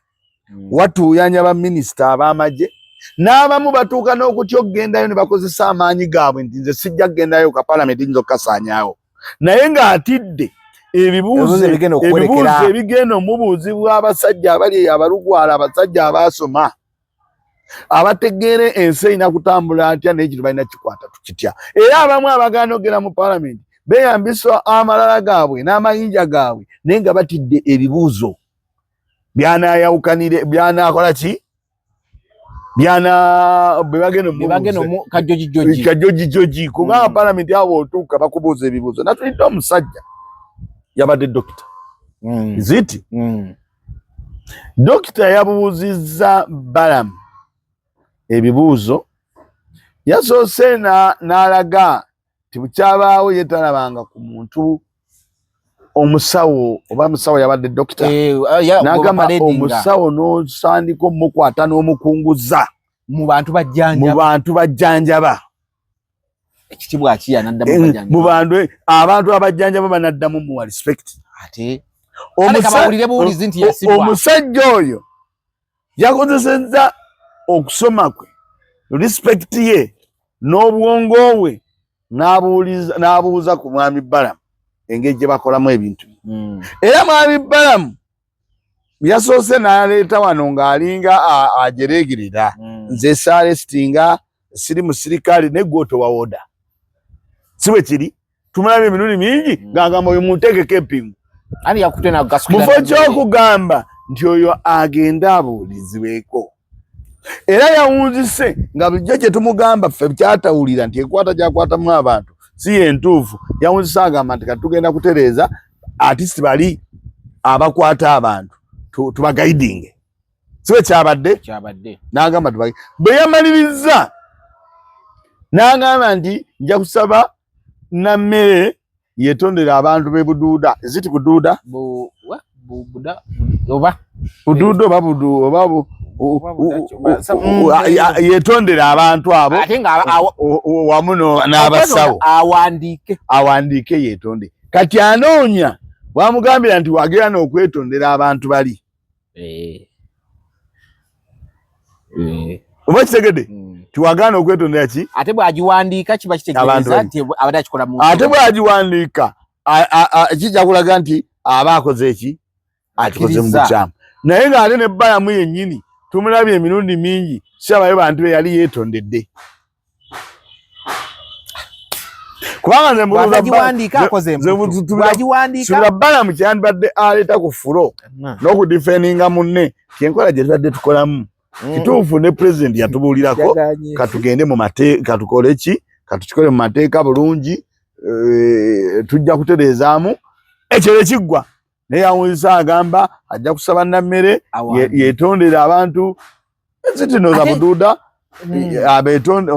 watuuyanya baminisita ab'amagye n'abamu batuuka n'okutya okugendayo ne bakozesa amaanyi gaabwe nti nze sijja kugendayo ka palamenti nzo kasaanyaawo naye ng'atidde ebibuuzo ebigenda omubuuzibwa abasajja abali abalugwala abasajja abaasoma abategeere ensi erina kutambula atya n'ekintu balina kikwata tukitya era abamu abagaana okugenda mu palamenti beeyambisa amalala gaabwe n'amayinja gaabwe naye nga batidde ebibuuzo byanaayawukanire byanakola ki bebagenda kajojijoji kubanga palamenti abo otuuka bakubuuza ebibuuzo natulidde omusajja yabadde dokita ziti dokita yabuuzizza Balamu ebibuuzo yasoose n'alaga ti bukyabaawo yetalabanga ku muntu omusawo oba musawo yabadde dokita n'agamba omusawo n'osandika omukwata n'omukunguza mu bantu bajjanjaba ekitibwa kiya naddamu abantu abajjanjaba banaddamu muwa respect ate omusajja oyo yakozesezza okusoma kwe respect ye n'obwongo bwe n'abuuza ku mwami Balamu engeri gye bakolamu ebintu era mwami Balamu yasoose n'aleeta wano ng'alinga ajereegerera nze saalesitinga siri musirikale neggwe wawoda si bwe kiri tumulabye emirundi mingi ng'agamba oyo munteekeko empingu mufo ky'okugamba nti oyo agenda abuulizibweko era yawunzise nga bulijjo kye tumugamba ffe kyatawulira nti ekwata gyakwatamu abantu si yentuufu yawunzise agamba nti katugenda kutereeza artist bali abakwata abantu tubagaidinge siwe kyabadde n'agamba bwe yamaliriza n'agamba nti nja kusaba nammere yetondera abantu b'e Buduuda ziti Buduuda Buduuda oba yetondera abantu abo wamu n'abasawo awandiike yetonde kati anoonya bwamugambira nti wagera n'okwetondera abantu bali oba kitegedde tiwagaana okwetondera ki ate bw'agiwandiika kiba kitegeeza nti abadde akikola mu ate bw'agiwandiika kijja kulaga nti aba akoze eki akikoze mu bukyamu naye ng'ate ne Balamu yennyini tumulabye emirundi mingi kirabayo bantu be yali yeetondedde kubanga nze mbuuza Balamu kyandibadde aleeta ku fulo n'okudifeninga munne kyenkola gye tubadde tukolamu kituufu ne pulezidenti yatubuulirako katugende mu mateeka katukole ki katukikole mu mateeka bulungi tujja kutereezaamu ekyo ekiggwa naye yawunzisa agamba ajja kusaba nammere yetondera abantu zitino za Buduuda abeetondere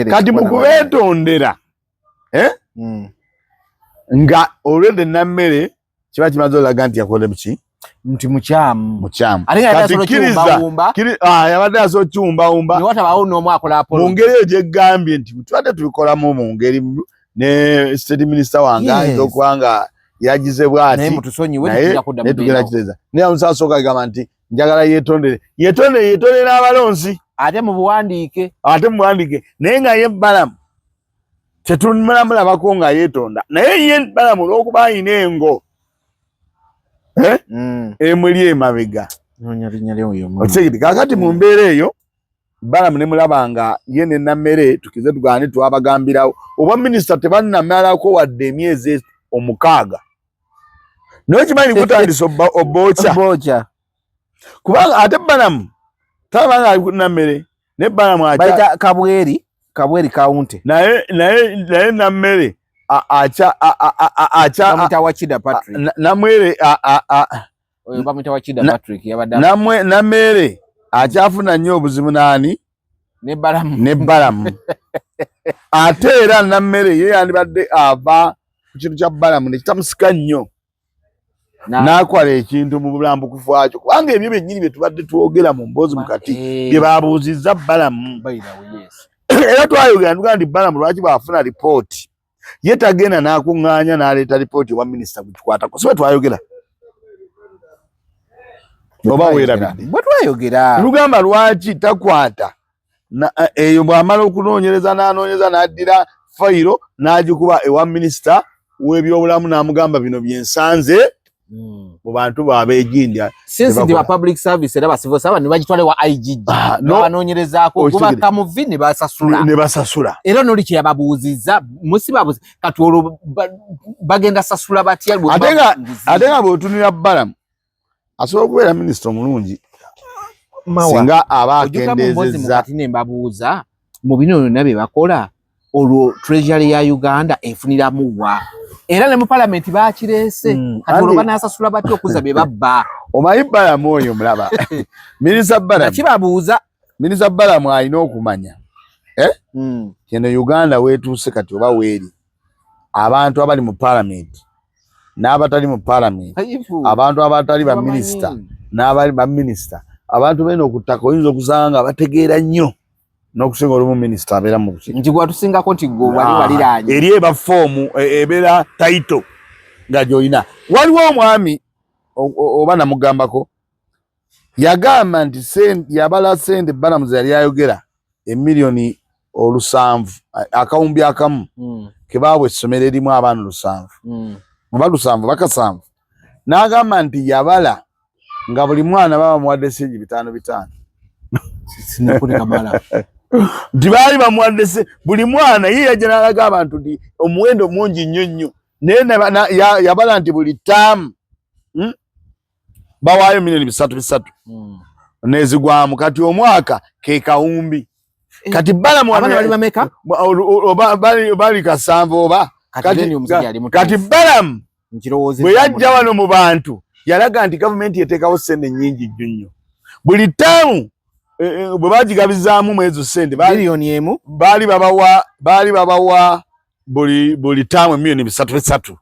kati mu kubeetondera nga olwedde nammere kiba kimaze olaga nti yakole muki nti mukyamu yabadde asobola kiwumbawumba mu ngeri eyo gyegambye nti tubadde tubikolamu mu ngeri ne state minister wange ayinza okuba nga yagize bw'ati naye tugenda kiteeza naye omusawo asooka agamba nti njagala yetondere n'abalonzi ate mu buwandiike naye nga ye Balamu tetulamulabako nga yeetonda naye ye Balamu olw'okuba ayina engo emuli emabega kakati mu mbeera eyo Balamu ne mulaba nga ye ne nammere tukize tugaane twabagambirawo oba minisita tebannamalako wadde emyezi 6 naye kimanyi kutandisa obbooca kubanga ate Balamu talabanga ali ku nammere ne Balamu baita kabweri kaunti naye nammere nammere akyafuna nnyo obuzibu nani ne Balamu ate era nammere ye yandibadde ava ku kintu kya Balamu ne kitamusika nnyo nakola ekintu mu bulambukufu wakyo kubanga ebyo byennyini bye tubadde twogera mu mboozi mukati bye baabuuzizza Balamu era twayogera tugaa nti Balamu lwaki bwafuna ripooti ye tagenda n'akuŋŋaanya n'aleeta ripooti ewa minisita gukikwatako si bwe twayogera oba weerabidde bwe twayogera lugamba lwaki takwata eyo bw'amala okunoonyereza n'anoonyeza n'addira fayiro n'agikuba ewa minisita w'ebyobulamu n'amugamba bino byensanze mu bantu b'abeegindya since ndi ba public service era ba civil servant bagitwale wa IGG n'abanoonyerezaako kubaka mu vi ne basasula era n'oli kye yababuuzizza musibabuzi kati olwo bagenda sasula batya ate nga bw'otunira Balamu asobola okubeera minisita omulungi singa aba akendezezza ati ne mbabuuza mu bino byonna bye bakola olwo treasury ya Uganda efuniramu wa era ne mu parliament baakireese kati olwo banasasula batya okuza bye babba omanyi Balamu oyo mulaba minisita Balamu kibabuuza minisita Balamu alina okumanya kino Uganda weetuuse kati oba weeri abantu abali mu parliament n'abatali mu parliament abantu abatali ba minisita n'abali ba minisita abantu balina okuttaka oyinza okusanga nga bategeera nnyo n'okusinga olumu minisita abeera mu bukiiko nti gwatusingako nti gwe wali waliraanye eri eba foomu ebeera tayito nga gy'olina waliwo omwami oba namugambako yagamba nti yabala sente Balamu ze yali ayogera emiliyoni 700 akawumbi akamu kebaabwa essomero erimu abaana 700 oba 700 baka 7 n'agamba nti yabala nga buli mwana baba muwadde sente 5 nti baali bamuwadde buli mwana ye yajja n'alaga abantu nti omuwendo mungi nnyo nnyo naye yabala nti buli ttaamu bawaayo miliyoni 3 nezigwamu kati omwaka ke kawumbi kati Balamu bali 7 oba kati Balamu bwe yajja wano mu bantu yalaga nti gavumenti yeteekawo sente nnyingi nnyo buli ttaamu bwe bagigabizaamu mu ezo sente miliyoni emu baali babawa buli ttaamu miliyoni 3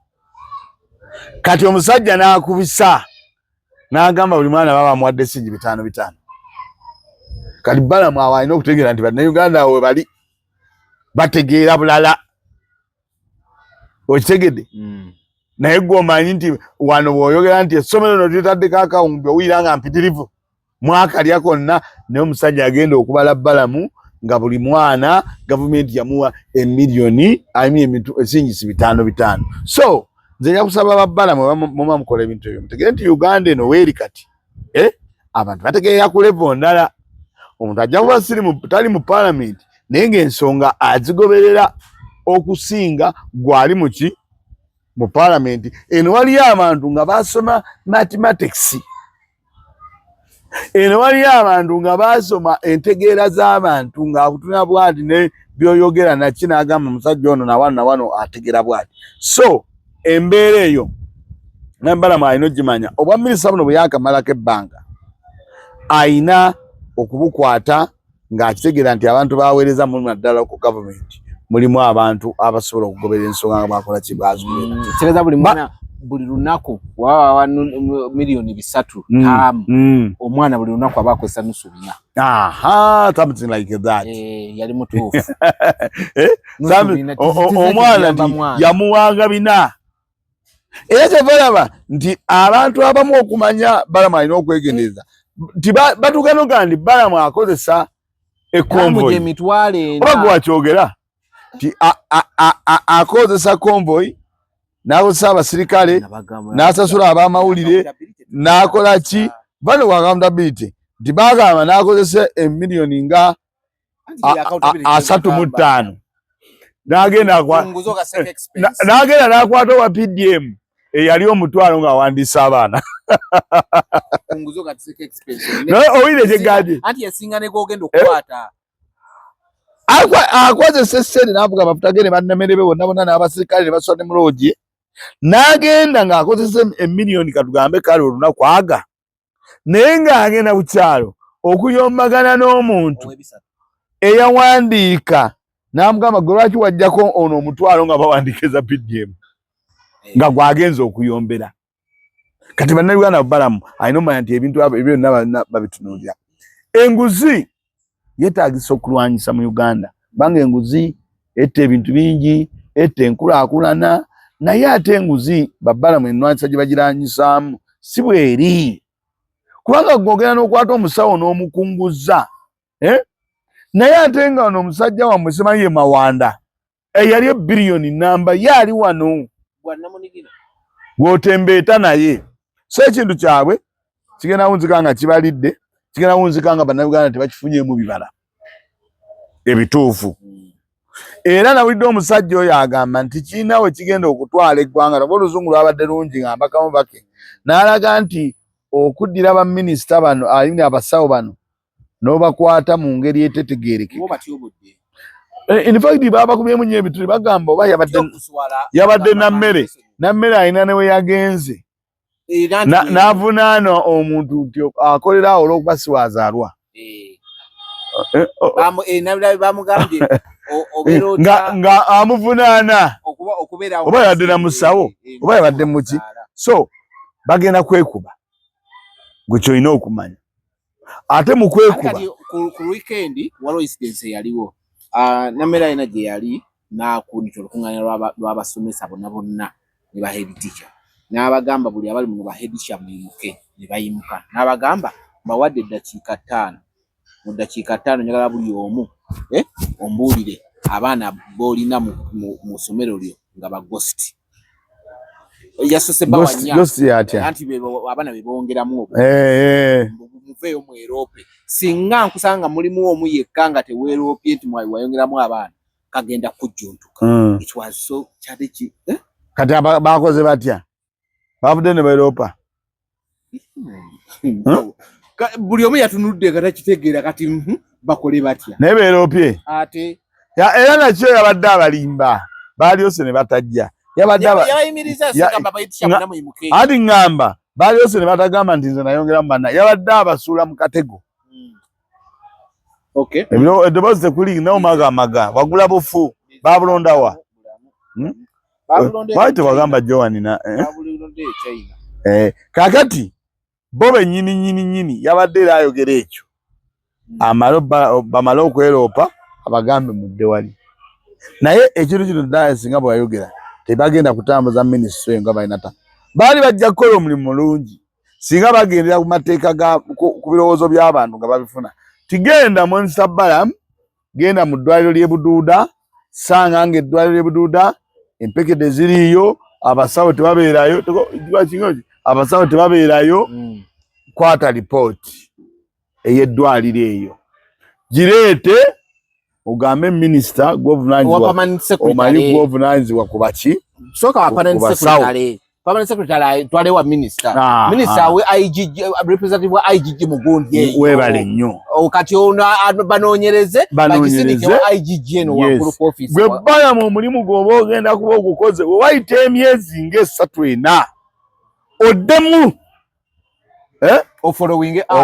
kati omusajja n'akubisa n'agamba buli mwana baba muwadde sente 5 kati Balamu awo alina okutegeera nti bannayuganda we bali bategeera bulala okitegedde naye gwe omanyi nti wano bw'oyogera nti essomero no lyetaddeko akawumbi owulira nga mpitirivu mwakalya konna naye omusajja agenda okubala Balamu nga buli mwana gavumenti yamuwa emiliyoni esingisi 5 so nze nja kusaba ba Balamu muba mukola ebintu ebyo mutegere nti Uganda eno weeri kati abantu bategeera ku level ndala omuntu ajja kuba tali mu parliament naye ng'ensonga azigoberera okusinga gwali muki mu parliament eno waliyo abantu nga basoma mathematics eno waliyo abantu nga basoma entegeera z'abantu ng'akutuna bwati ne byoyogera naki n'agamba musajja ono nawano ategeera bwati so embeera eyo Balamu alina ogimanya obwa minisita buno bwe yakamalako ebbanga ayina okubukwata ng'akitegeera nti abantu baweereza mu naddala ku gavumenti mulimu abantu abasobola okugoberera ensonga nga bakola kibazikitegeeza buli mwana buli lunaku wawa miliyoni 3 taamu omwana buli lunaku aba akozesa nusu 4 something like that yali mutuufu omwana yamuwanga 4 era kyevalaba nti abantu abamu okumanya Balamu alina okwegendereza nti batuganoga nti Balamu akozesa ekonvoyi oba gwe wakyogera nti akozesa konvoyi n'akozesa abasirikale n'asasula ab'amawulire n'akola ki bano ku accountability nti bagamba n'akozesa emiliyoni nga 35 n'agenda n'akwata owa PDM eyali omutwalo ng'awandiisa abaana owulire kyegaje akozesa essente n'avuga amafuta ge ne bannamere be bonna n'abasirikale ne basula ne muloogi n'agenda ng'akozesa emiliyoni katugambe kale olunaku aga naye ng'agenda ku kyalo okuyombagana n'omuntu eyawandiika n'amugamba gwe lwaki wajjako ono omutwalo nga bawandiika eza PDM nga gwagenza okuyombera kati bannayuganda balamu alina omanya nti ebintu ebyo byonna babitunuulira. Enguzi yeetaagisa okulwanyisa mu Uganda kubanga enguzi etta ebintu bingi, etta enkulaakulana, naye ate enguzi babbalamu ennwanyisa gye bagirwanyisaamu si bweri. Kubanga gwogera n'okwata omusawo n'omukunguza, naye ate nga wano omusajja wammwe simanyi ye Mawanda eyali ebbiliyoni namba ye ali wano gw'otembeeta naye. So ekintu kyabwe kigenda wunzika nga kibalidde, kigenda wunzika nga bannayuganda tebakifunyemu bibala ebituufu. Era nawulidde omusajja oyo agamba nti kiina we kigenda okutwala eggwanga, nabo oluzungu lwabadde lungi nga mbakamu bake, n'alaga nti okuddira baminisita bano alina abasawo bano n'obakwata mu ngeri etetegeerekeka. In fact babakubyemu nnyo ebituli bagamba oba yabadde nammere alina ne we yagenze n'avunaana omuntu nti akolera awo olw'okuba si waazaalwa. Nga amuvunaana oba yabadde na musawo oba yabadde muki. So bagenda kwekuba gwe kyolina okumanya. Ate mu kwekuba ku weekend waliwo incidence eyaliwo. Nammera alina gye yali n'akundita olukuŋŋaanya lw'abasomesa bonna ne ba head teacher. N'abagamba buli abali mu ba head teacher muyimuke, ne bayimuka. N'abagamba mbawadde eddakiika 5. Mu ddakiika 5 njagala buli omu ombuulire abaana b'olina mu ssomero lyo nga ba ghost. Yasose bawanya anti abaana be bongeramu muveeyo mu Europe. Singa nkusanga mulimu omu yekka nga teweeroopye nti wayongeramu abaana kagenda kujjuntuka. It was so challenging. Kati bakoze batya? Bavudde ne Europa. Buli omu yatunudde nga takitegeera kati bakole batya. Naye beeroopye ate era nakyo yabadde abalimba baalyose ne batajja. Yabayimiriza sigamba bayitisha bonna muyimuke. Ati ngamba baalyose ne batagamba nti nze nayongeramu banna. Yabadde abasuula mu katego. Okay. Ebyo eddoboozi tekuli n'omagamaga wagula bufu babulondawa. Lwaki tebagamba Joanina? Kakati bo bennyini yabadde era ayogera ekyo. Bamale okweroopa abagambe mudde wali. Naye ekintu kino ddala singa bwe yayogera tebagenda kutambuza minisitule nga balinata. Baali bajja kukola omulimu mulungi singa bagendera ku mateeka ku birowoozo by'abantu nga babifuna. Tigenda Monsa Balaam, genda mu ddwaliro ly'e Buduuda, sanga ng'eddwaliro ly'e Buduuda empekede ziriyo, abasawo tebabeerayo, abasawo tebabeerayo. Kwata lipooti ey'eddwaliro eyo gireete ogambe minisita gw'obuvunaanyizibwa ku baki soka wa permanent secretary twale wa minister we IGG representative wa IGG Mugundi webale nnyo kati ono banoonyereze bagisindike wa IGG no wa group office gwe bala mu mulimu gwoba ogenda kuba ogukoze wayita emyezi ng'esatu ena oddemu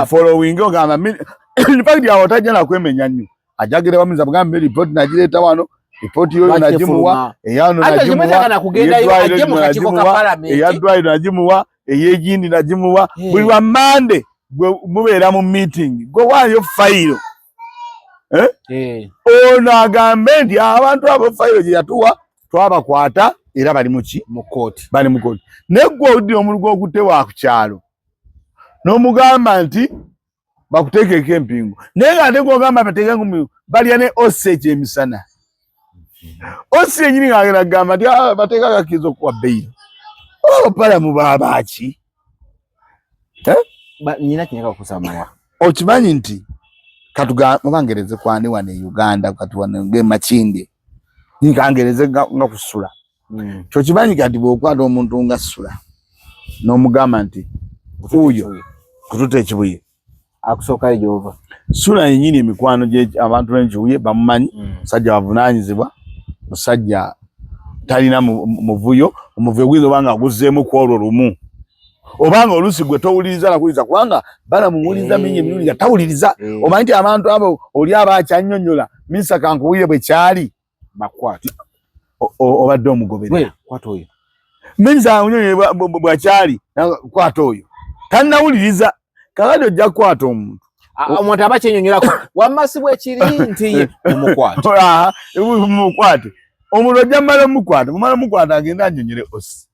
following ogamba in fact yawo tajja nakwemenya nnyo ajagire bamiza bugambe report nagireeta wano ripoti yoyo nagimuwa eyano nagimuwa nagimuwa eyegindi nagimuwa buli wa Monday gwe mubeera mu meeting gwe waayo fayiro ono agambe nti abantu abo fayiro gye yatuwa twabakwata era bali mu kooti naye gwe owuddira omulu gw'okutte wa ku kyalo n'omugamba nti bakuteekeko empingu naye nga ate gw'ogamba bateekeko empingu balya ne osage emisana osi yenyini ng'agenda kugamba nti bateeka akakkiriza okuwa beyiro Balamu babaki nina kinyaka kusamawa okimanyi nti katugambangereze kwani wane Uganda katuwane Makinde nikangereze nga kusula kyo kimanyi kati bwokwata omuntu nga sula n'omugamba nti uyo kututa ekibuye akusooka Jehova sula yenyini emikwano gye abantu b'enkibuye bamumanyi musajja bavunaanyizibwa musajja talina muvuyo omuvuyo gwizo banga guzzeemu ku olwo lumu obanga olusi gwe towuliriza nakuliza kubanga Balamu muwuliriza mingi emirundi nga tawuliriza omanyi nti abantu abo oli abakyannyonnyola minisa kankuwulire bwe kyali bakwati obadde omugoberera kwata oyo Minza unyonye bwachali kwata oyo tanawuliriza kakati ojja kukwata omuntu omuntu aba kyenyonyolako wamasibwa ekiri nti mumukwate omuntu ojja mumala mukwata agenda anyonyere osi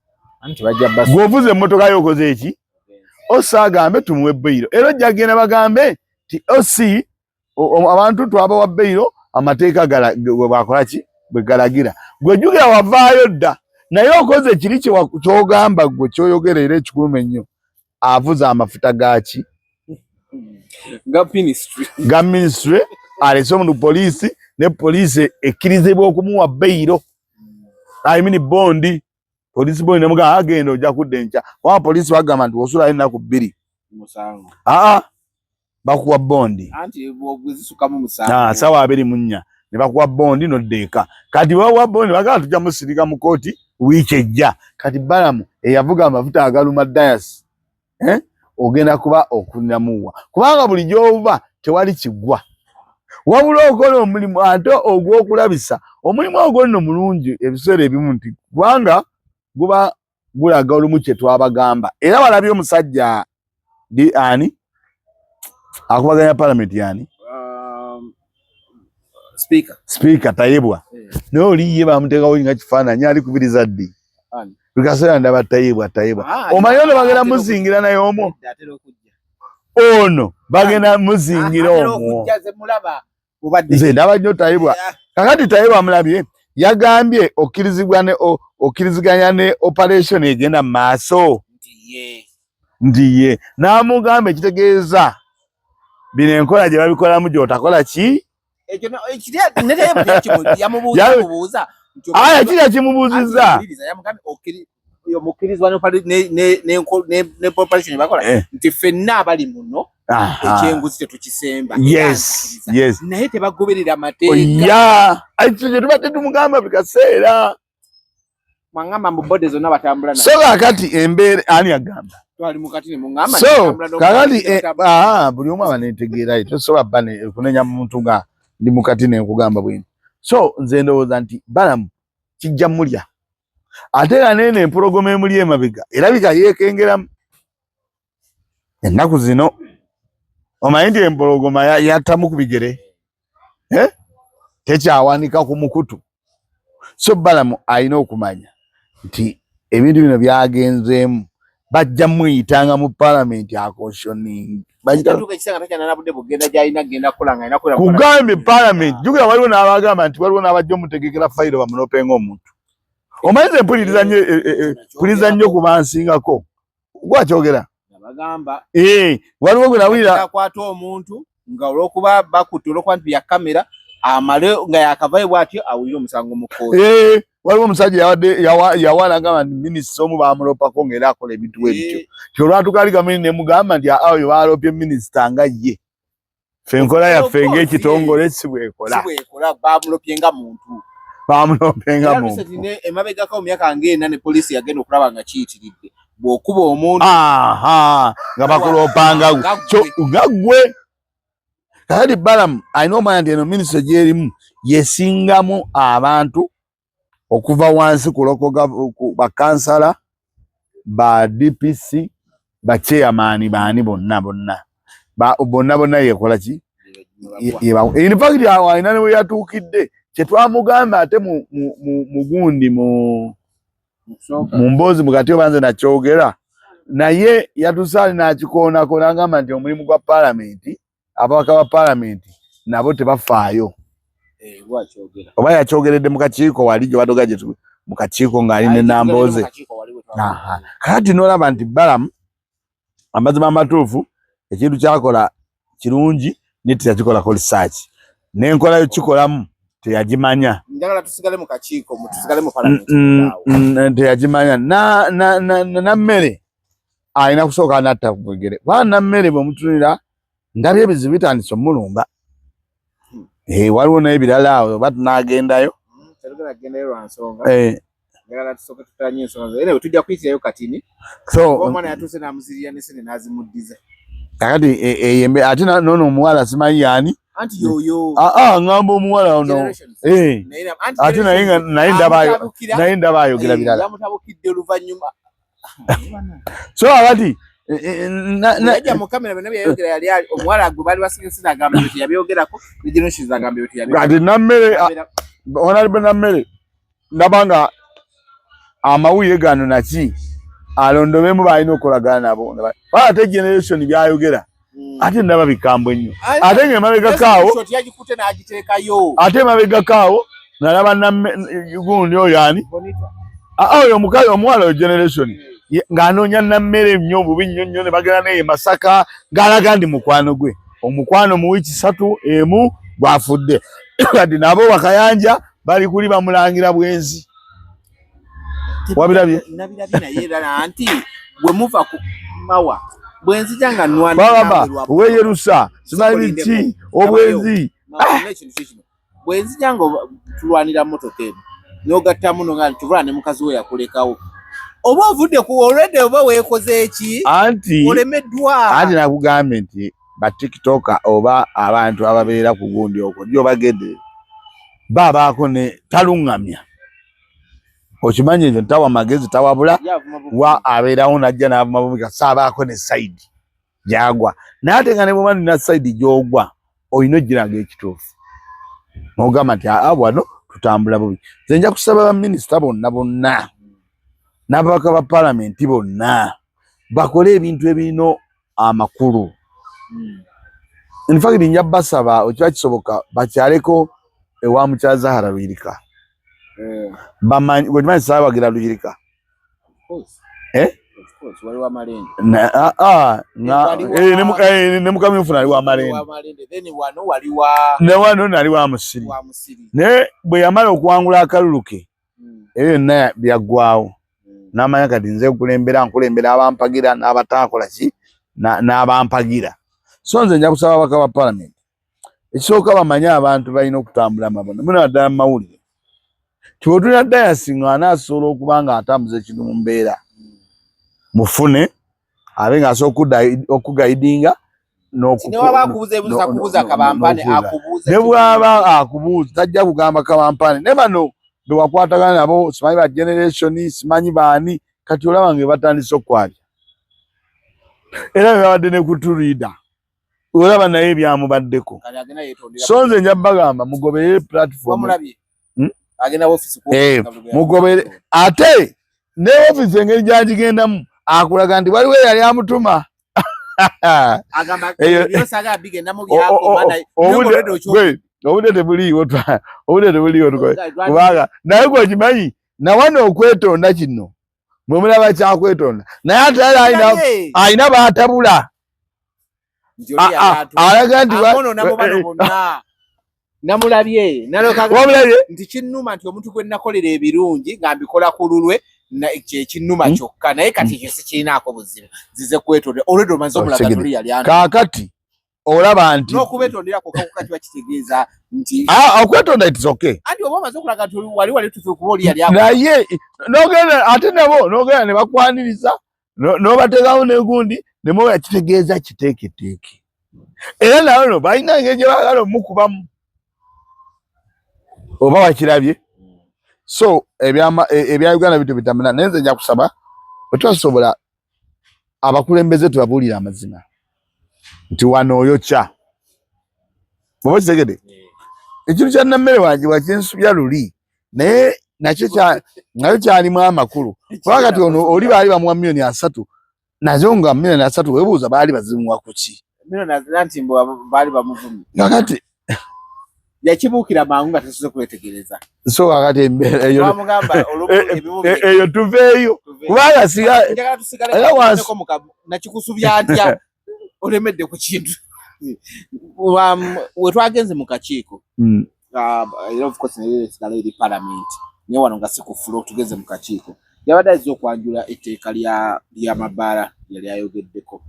gwovuza emmotoka yokoze eki osi agambe tumuwe bbeiro era ojja agenda bagambe ti osi abantu twabawa bbeiro amateeka bwakolaki bwe galagira gwejjukira wavaayo dda naye okoze kiri kyogamba gwe kyoyogera era ekikulu ennyo avuza amafuta gaki ga ministry alese omuntu poliisi ne poliisi ekkirizibwa okumuwa bbeiro bondi poliisi bondi nemugamba agenda ojja kudda enkya kuba poliisi bagamba nti osulayo ennaku 2 bakuwa bondi sawa 24 ne bakuwa bondi noddeeka kati bawa bondi bagamba tujja musirika mu kooti wiiki ejja kati Balamu eyavuga amafuta agaluma dayasi ogenda kuba okunamuwa kubanga buli gy'ova tewali kigwa wabula okola omulimu ate ogw'okulabisa omulimu ogwo nno mulungi ebiseera ebimu nti kubanga guba gulaga olumu kye twabagamba era balabye omusajja ani akubaganya palamenti yani Speaker Tayebwa naye oli ye bamuteekawo nga kifaananyi ali kubiriza ddi bikaseera ndaba Tayebwa omanyi ono bagenda muzingira naye omwo ono bagenda muzingira omwo nze ndaba nnyo Tayebwa kakati Tayebwa amulabye yagambye okkiriziganya ne operation egenda mu maaso nti ye n'amugamba ekitegeeza bino enkola gye babikolamu gy'otakola ki kiriya kimubuuzizza nti ffenna abali muno ekyenguzi tetukisemba naye tebagoberera amateeka ekyo kye tubadde tumugamba buli kaseera mwangamba mu bode zonna batambula so kakati embeera ani agamba so kakati buli omu aba netegeerayo tosobola bba kunenya muntu nga ndi mukati nenkugamba bwini so nze ndowooza nti Balamu kijja mulya ate era nene empologoma emuli emabega erabika yeekengeramu ennaku zino omanyi nti empologoma yattamu ku bigere tekyawanika ku mukutu so Balamu alina okumanya nti ebintu bino byagenzeemu bajja muyitanga mu palamenti akoshoning kugambye palamenti jukira waliwo n'abagamba nti waliwo n'abajja omutegekera fayiro bamunopenga omuntu omanyi nze mpuliriza nnyo ku bansingako gwakyogera waliwo gwe nawulira akwata omuntu nga olwokuba bakutte olwokuba nti bya kamera amale nga yakavayo bw'atyo awulire omusango mu kkooti waliwo omusajja yawana agamba nti minisita omu bamulopako ng'era akola ebintu ebityo kyolwatukaali kamini nemugamba nti oyo balopye minisita nga ye ffe enkola yaffe ng'ekitongole si bwekola bamulopye nga muntu emabegako mu myaka ng'ena ne poliisi yagenda okulaba nga kiyitiridde bw'okuba omuntu nga bakulopanga nga ggwe kakati Balamu alina omanya nti eno minisita gyerimu yesingamu abantu okuva wansi ku bakansala ba DPC ba chairman baani bonna yekola ki in fact alina ne we yatuukidde kye twamugamba ate mugundi mu mboozi mugati obanze nakyogera naye yatusaali n'akikoonako n'agamba nti omulimu gwa palamenti ababaka ba palamenti nabo tebafaayo oba yakyogeredde mu kakiiko wali gye badoga mu kakiiko ng'ali ne Nambooze kakati n'olaba nti Balamu amazima amatuufu ekintu kyakola kirungi naye teyakikolako research n'enkola yokikolamu teyagimanya teyagimanya nammere alina kusooka natta kugere kubanga nammere bwe mutunira ndabye ebizibu bitandise omulumba waliwo naye ebirala awo oba tunaagendayo kakati ate noono omuwala simanyi yaani anti yoyo ngamba omuwala ono ate naye ndaba ayogera birala so akati najja mu kamera bino byayogera yali omuwala gwe bali basigese agamba byo yabyogerako regionation agamba byo yabyogerako kati nammere honorable nammere ndabanga amawulire gano naki alondobemu balina okolagana nabo ate generation byayogera ate ndaba bikambo nnyo ate ng'emabegakaawo ate emabegakaawo nalaba gundi oyo ani oyo omukazi omuwala oyo generation ng'anoonya nammere nnyo obubi nnyo nnyo ne bagenda naye Masaka ng'alaga ndi mukwano gwe omukwano mu wiiki 3 emu gwafudde kati nabo bakayanja bali kuli bamulangira bwenzi wabirabye nabirabye naye era anti bwe muva ku mawa bwenzi janga nwana baba weyerusa simanyi ki obwenzi bwenzi janga tulwanira motoka eno nogatta muno nga tuvulane mukazi we yakulekawo oba ovudde ku already oba weekoze eki anti olemeddwa anti nakugambye nti ba TikToker oba abantu ababeera ku gundi okwo ndio bagende babaako ne talungamya okimanyi ekyo tawa magezi tawabula wa abeerawo najja n'abamabumika saabaako ne side gyagwa naye ate nga ne bw'oba nina side gy'ogwa olina ogiraga ekituufu n'ogamba nti wano tutambula bubi nze nja kusaba baminisita bonna n'ababaka ba palamenti bonna bakole ebintu ebirina amakulu in fact nja basaba okiba kisoboka bakyaleko ewa mukyala Zahara Luyirika bamanyi wetumanyi Saabagira Luyirika ne mukamyufu nali wa Malende ne wano nali wa Musiri naye bwe yamala okuwangula akalulu ke ebyo byonna byaggwawo n'amanya kati nze nkulembera abampagira n'abataakola ki n'abampagira so nze nja kusaba ababaka ba palamenti ekisooka bamanye abantu balina okutambula amabona muno naddala mu mawulire tibwotulina dayasi ng'anaasobola okuba nga atambuza ekintu mu mbeera mufune abe ng'asobola okugayidinga ne bw'aba akubuuza tajja kugamba kabampane ne bano be wakwatagana nabo simanyi ba generation simanyi baani kati olaba nga batandise okwabya era babadde ne kutulida olaba naye byamubaddeko so nze nja bagamba mugobere platform mugobere ate ne office engeri gyanjigendamu akulaga nti waliwo yali amutuma obudde tebuliiwo kubanga naye gwe okimanyi nawano okwetonda kino bwe mulaba kyakwetonda naye ate alina baatabula alaga nti namulabye nti kinnuma nti omuntu gwe nakolera ebirungi nga mbikola ku lulwe kyekinnuma kyokka naye kati ekyo sikirinaako buzibu zize kwetonda olwedo omaze omulaga tuli yali kaakati olaba nti n'okubeetonderako kakuka kiba kitegeeza nti okwetonda it is okay anti oba omaze okulaga nti wali tufe kuba oli yali naye n'ogenda ate nabo n'ogenda ne bakwaniriza n'obateekawo n'egundi ne muba kitegeeza kiteeketeeke era nawe no balina engeri gye baagala omukubamu oba wakirabye so ebya Uganda bitu bitamina naye nze nja kusaba bwetwasobola abakulembeze tubabuulira amazima nti wano oyokya oba kitegede ekintu kya nammere wange wakinsubya luli naye nakyo kyalimu amakulu kubanga kati ono oli baali bamuwa $3 nazo nga $3 webuuza baali bazimuwa kuki kakati yakibuukira mangu nga tesoze kwetegereza so kakati eyo tuveeyo kubanga nakikusubya ntya olemedde ku kintu we twagenze mu kakiiko era of course naye eri parliament naye wano nga si ku fulo tugeze mu kakiiko yabadde azze okwanjula etteeka ly'amabaala yali ayogeddeko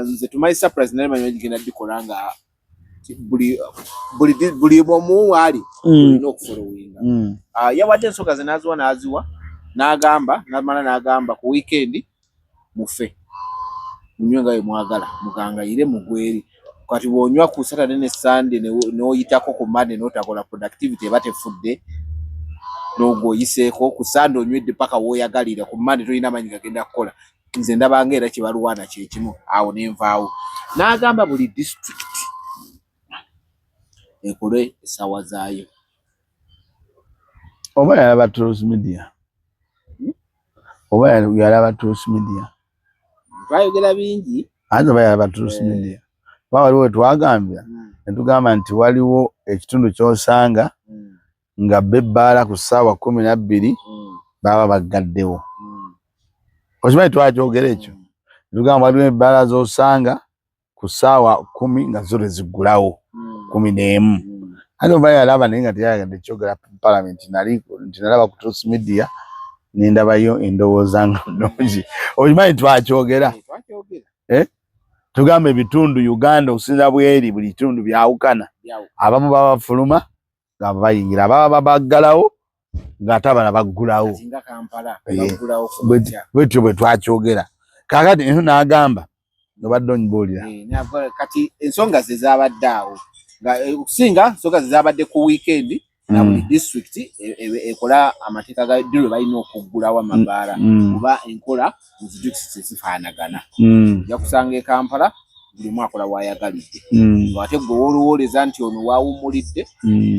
nze tumanyi surprise naye manyi genda dikola nga buli omu ali olina okufolowinga yawadde ensonga ze n'aziwa n'agamba ku weekend mufe munywe nga bwe mwagala mugangayire mugweri kati bwonywa ku Saturday ne Sunday n'oyitako ku Monday n'otakola productivity eba tefudde n'ogwoyiseeko ku Sunday onywedde paka wooyagalira ku Monday tolina amanyi gagenda kukola. Nze ndabanga era kibalwana kye kimu awo nenvaawo. N'agamba buli district ekole essaawa zaayo. Oba yalaba Truth Media. Oba yalaba Truth Media. Twayogera bingi. Ate oba yalaba Truth Media. Waliwo twagambya netugamba nti waliwo ekitundu ky'osanga nga bebbaala ku ssaawa 12 baba bagaddewo. Okimanyi twakyogera ekyo. Tugamba waliwo ebbaala z'osanga ku ssaawa 10 nga zo ziggulawo 11. Ate oba yalaba naye nga teyayagadde kyogera Parliament nalaba ku Truth Media nendabayo endowooza nga nnungi. Okimanyi twakyogera. Tugamba ebitundu Uganda okusinza bweri buli kitundu byawukana. Abamu baba bafuluma nga bayingira, ababa baggalawo ng'ate abalala baggulawo. Bwetyo bwe twakyogera. Kaakati n'agamba obadde onyibuulira. Kati ensonga ze zaabadde awo. Okusinga ensonga ze zaabadde ku weekend na buli district ekola amateeka ga diro balina okuggulawo amabaala kuba enkola zijukisi zifaanagana. Ojja kusanga e Kampala buli mwakola waayagalidde. Ate gwe woolowooleza nti ono waawummulidde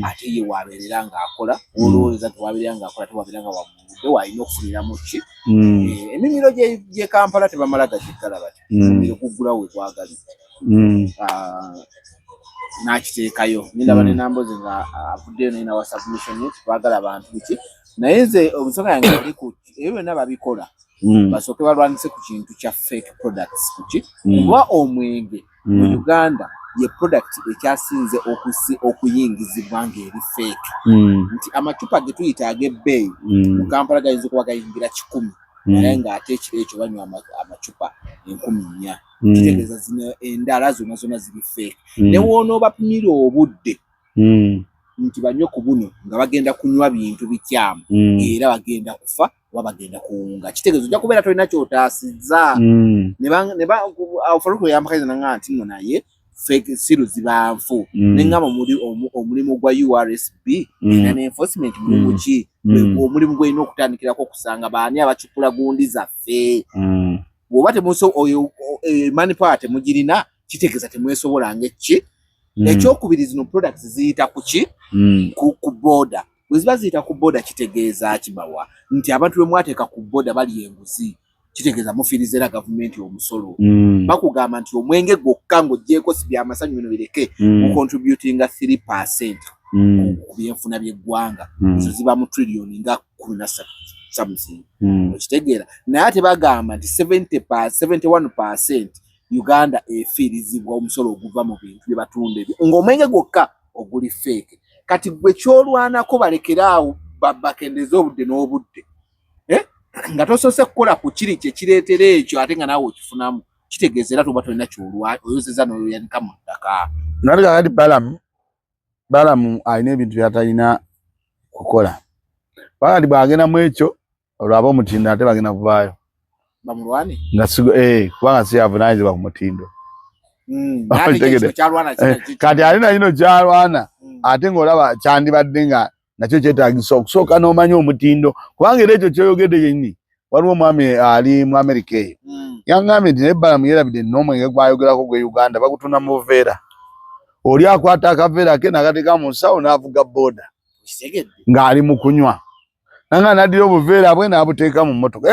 ate ye waabeerera ng'akola. Woolowooleza nti waabeerera ng'akola ate waabeerera nga wammulidde waalina okufuniramu ki. Emimiro gy'e Kampala tebamala gagiggala bati. Emimiro kuggulawo we kwagalidde. N'akiteekayo. Nindaba ne Namboze nga avuddeyo naye nawa submission ye twagala abantu biki. Naye nze omusonga yange yali ku ebyo byonna babikola. Basooke balwanise ku kintu kya fake products kuki. Kuba omwenge mu Uganda ye product ekyasinze okuyingizibwa ng'eri fake. Nti amacupa ge tuyita ag'ebbeeyi mu Kampala gayinza okuba gayingira 100 naye ng'ate ekiro ekyo banywa amacupa 4,000. Kitegeeza zino endala zonna ziri fake. Ne woonoobapimirwa obudde nti banywe ku buno nga bagenda kunywa bintu bikyamu era bagenda kufa oba bagenda kuwunga. Kitegeeza ojja kubeera tolina kyotaasizza. Awo Faruku yampakaiza nanga nti nno naye fake siru ziba nfu. Nengamba omulimu gwa URSB era n'enforcement mulimu ki. Omulimu gw'olina okutandikirako okusanga baani abacupula gundi zaffe. Bw'oba manipower temugirina kitegeeza temwesobola ng'eki. Ekyokubiri zino products ziyita ku ki? Ku border. Bwe ziba ziyita ku border kitegeeza kibawa nti abantu bwe mwateeka ku border bali enguzi. Kitegeeza mufiirizera gavumenti omusolo. Bakugamba nti omwenge gwokka ng'oggyeko si byamasanyu bino bireke mu contributinga 3% ku byenfuna by'eggwanga. Ezo ziba mu trillion nga 13 something. Okitegeera. Naye ate bagamba nti 71% Uganda efiirizibwa omusolo oguva mu bintu bye batunda ebyo. Ng'omwenge gwokka oguli fake. Kati gwe kyolwanako balekeraawo bakendeza obudde n'obudde. Nga tosoose kukola ku kiri kye kireetera ekyo ate nga naawe okifunamu. Kitegeeza era tuba tolina kyolwa oyozeza n'oyoyanika mu ttaka. Nali kakati Balamu alina ebintu byatalina kukola. Bakati bw'agenda mu ekyo olwaba omutindo ate bagenda kuvaayo. Bamulwane? Kubanga si yavunaanyizibwa ku mutindo. Kati alina kino kyalwana ate ng'olaba kyandibadde nga nakyo kyetaagisa okusooka n'omanya omutindo. Kubanga era ekyo kyeyogedde yenni waliwo omwami ali mu Amerika eyo. Yangambye nti naye Balamu yeerabidde n'omwenge gwayogerako gwe Uganda bagutunda mu buveera. Oli akwata akaveera ke n'akateeka mu nsawo n'avuga booda ng'ali mu kunywa. Nanga n'addira obuveera bwe n'abuteeka mu mmotoka.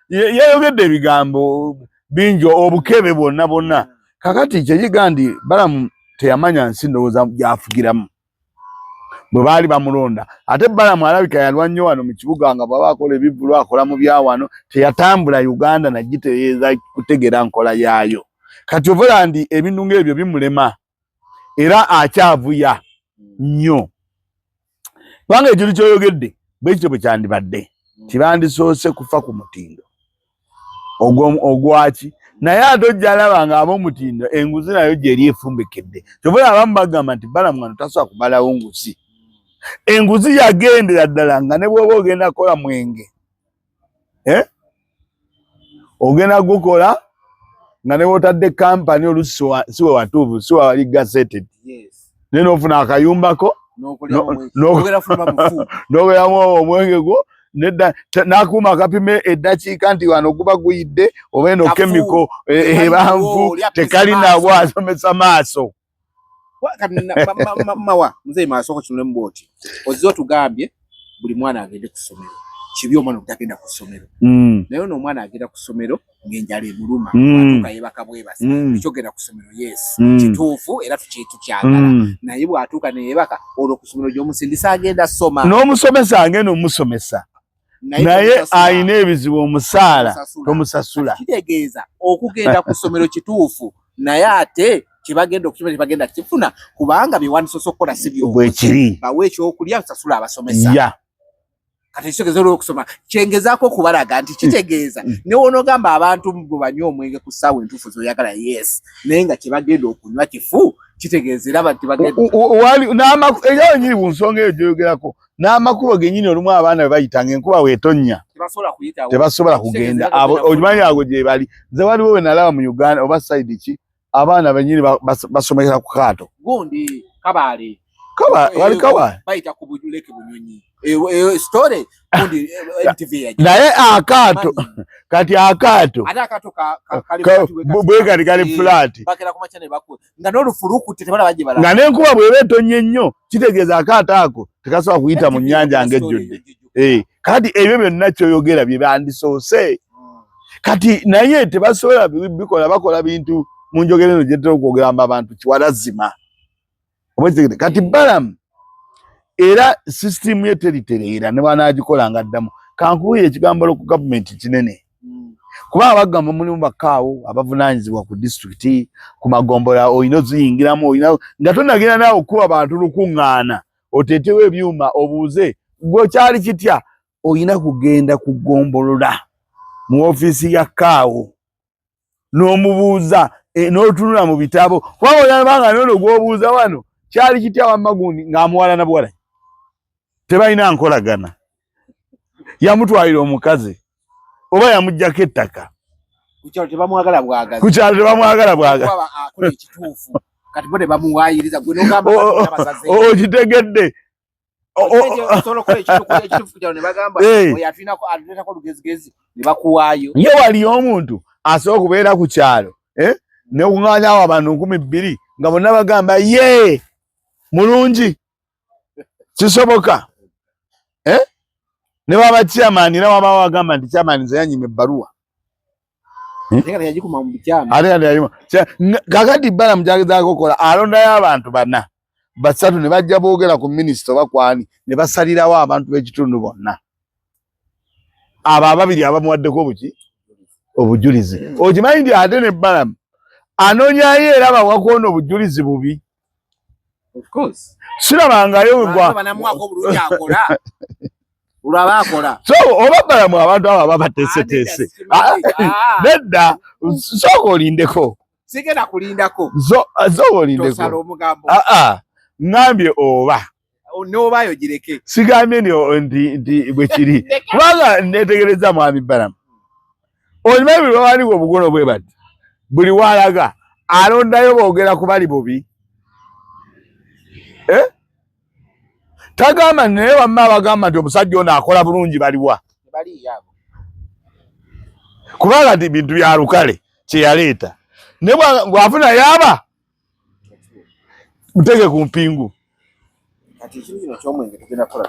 Yeeyogedde ebigambo bingi obukebe bwonna. Kakati kyekigandi Balamu teyamanya nsi ndowooza gy'afugiramu bwe baali bamulonda. Ate Balamu alabika yalwa nnyo wano mu kibuga nga bw'aba akola ebivvulu akola mu byawano teyatambula Uganda nagitereeza kutegeera nkola yaayo. Kati overa ndi ebintu ng'ebyo bimulema era akyavuya nnyo. Kubanga ekintu ky'oyogedde bwe kityo bwe kyandibadde tibandisoose kufa ku mutindo ogwaki. Naye ate ojja alaba ng'ab'omutindo enguzi nayo gy'eri efumbekedde. Kyovera abamu bagamba nti Balamu wano tasobola kubalawo nguzi. Enguzi yagendera ddala nga ne bw'oba ogenda kukola mwenge ogenda gukola nga ne wotadde company olusi siwe watuufu siwe wali gazetted nene ofuna akayumbako n'ogeramu omwenge gwo n'akuuma akapima eddakiika nti wano guba guyidde oba eno kemiko ebanvu tekalinabwo asomesa maaso mawa nze maasoko kino mboti ozzo tugambye buli mwana agende ku ssomero kibi omwana okutagenda ku ssomero naye ono omwana agenda ku ssomero ng'enjala emuluma atuuka yeebaka bwebasa ekyogenda ku ssomero kituufu era tukyagala naye bw'atuuka neyeebaka olwo ku ssomero gy'omusindisa agenda ssoma n'omusomesa agenda omusomesa naye ayina ebizibu omusaala tomusasula kitegeeza okugenda ku ssomero kituufu naye ate kibagenda okukima kibagenda kifuna kubanga biwandiso sokola sibyo bwekiri bawe ekyokulya kusasula abasomesa kati kitegeeza olw'okusoma kyengezaako okubalaga nti kitegeeza ne wonogamba abantu bwe banywa omwenge ku ssaawa entuufu zoyagala naye nga kibagenda okunywa kifu kitegeeza era bati era nyiri ku nsonga eyo gyoyogerako n'amakubo gennyini olumu abaana bwe bayitanga enkuba weetonnya tebasobola kugenda okimanyi ago gye bali nze waliwo we nalaba mu Uganda oba sayidi ki abaana bennyini basomera ku kaato gundi kabaale wali kabaale bayita ku Buleke Bunyonyi story gundi MTV naye akaato kati akaato bwe kali flat bakera ku machane baku nga n'olufuruku tebala bajje bala nga n'enkuba bw'eba etonnya ennyo kitegeeza akaato ako tekasobola kuyita mu nnyanja ng'ejjudde kati ebyo byonna kyoyogera bye bandisoose kati naye tebasobola bikola bakola bintu mu njogera eno gye tutera okwogera abantu kiwalazima kati Balaam era system ye teritereera ne banaagikola addamu kankuye ekigambo ku gavumenti kinene kuba abagamba mulimu bakaawo abavunaanyizibwa ku disitulikiti ku magombola olina oziyingiramu olina nga tonagenda naawe okuba abantu lukuŋŋaana oteetewo ebyuma obuuze gwe kyali kitya olina kugenda kugombolola mu ofiisi ya kaawo n'omubuuza n'otunula mu bitabo kubanga olabanga nono gw'obuuza wano kyali kitya wamma gundi ng'amuwala na buwala tebalina nkolagana yamutwalira omukazi oba yamuggyako ettaka ku kyalo tebamwagala bwagazi okitegedde ye wali omuntu asobola okubeera ku kyalo ne kuŋŋaanyawo abantu 2,000 nga bonna bagamba ye mulungi kisoboka ne baba chairman era waba wagamba nti chairman nze yanyima ebbaluwa kakati Balaam mjagezaako okukola alondayo abantu 4 3 ne bajja boogera ku minisita oba kwani ne basalirawo abantu b'ekitundu bonna abo 2 abamuwaddeko obujulizi okimanyi nti ate ne Balaam anoonyayo era bawakoona obujulizi bubi sirabangayo so oba Balaam abantu abo babateeseteese nedda sooka olindeko ŋŋambye oba sigambye nti bwe kiri kubanga neetegereza mwami Balaam olimanyi buli wawaliwo obugono bwe bati buli walaga alondayo boogera ku bali bubi tagama naye wamma abagamba nti omusajja ono akola bulungi baliwa kubanga nti bintu bya lukale kyeyaleeta ne bw'afuna yaba mutege ku mpingu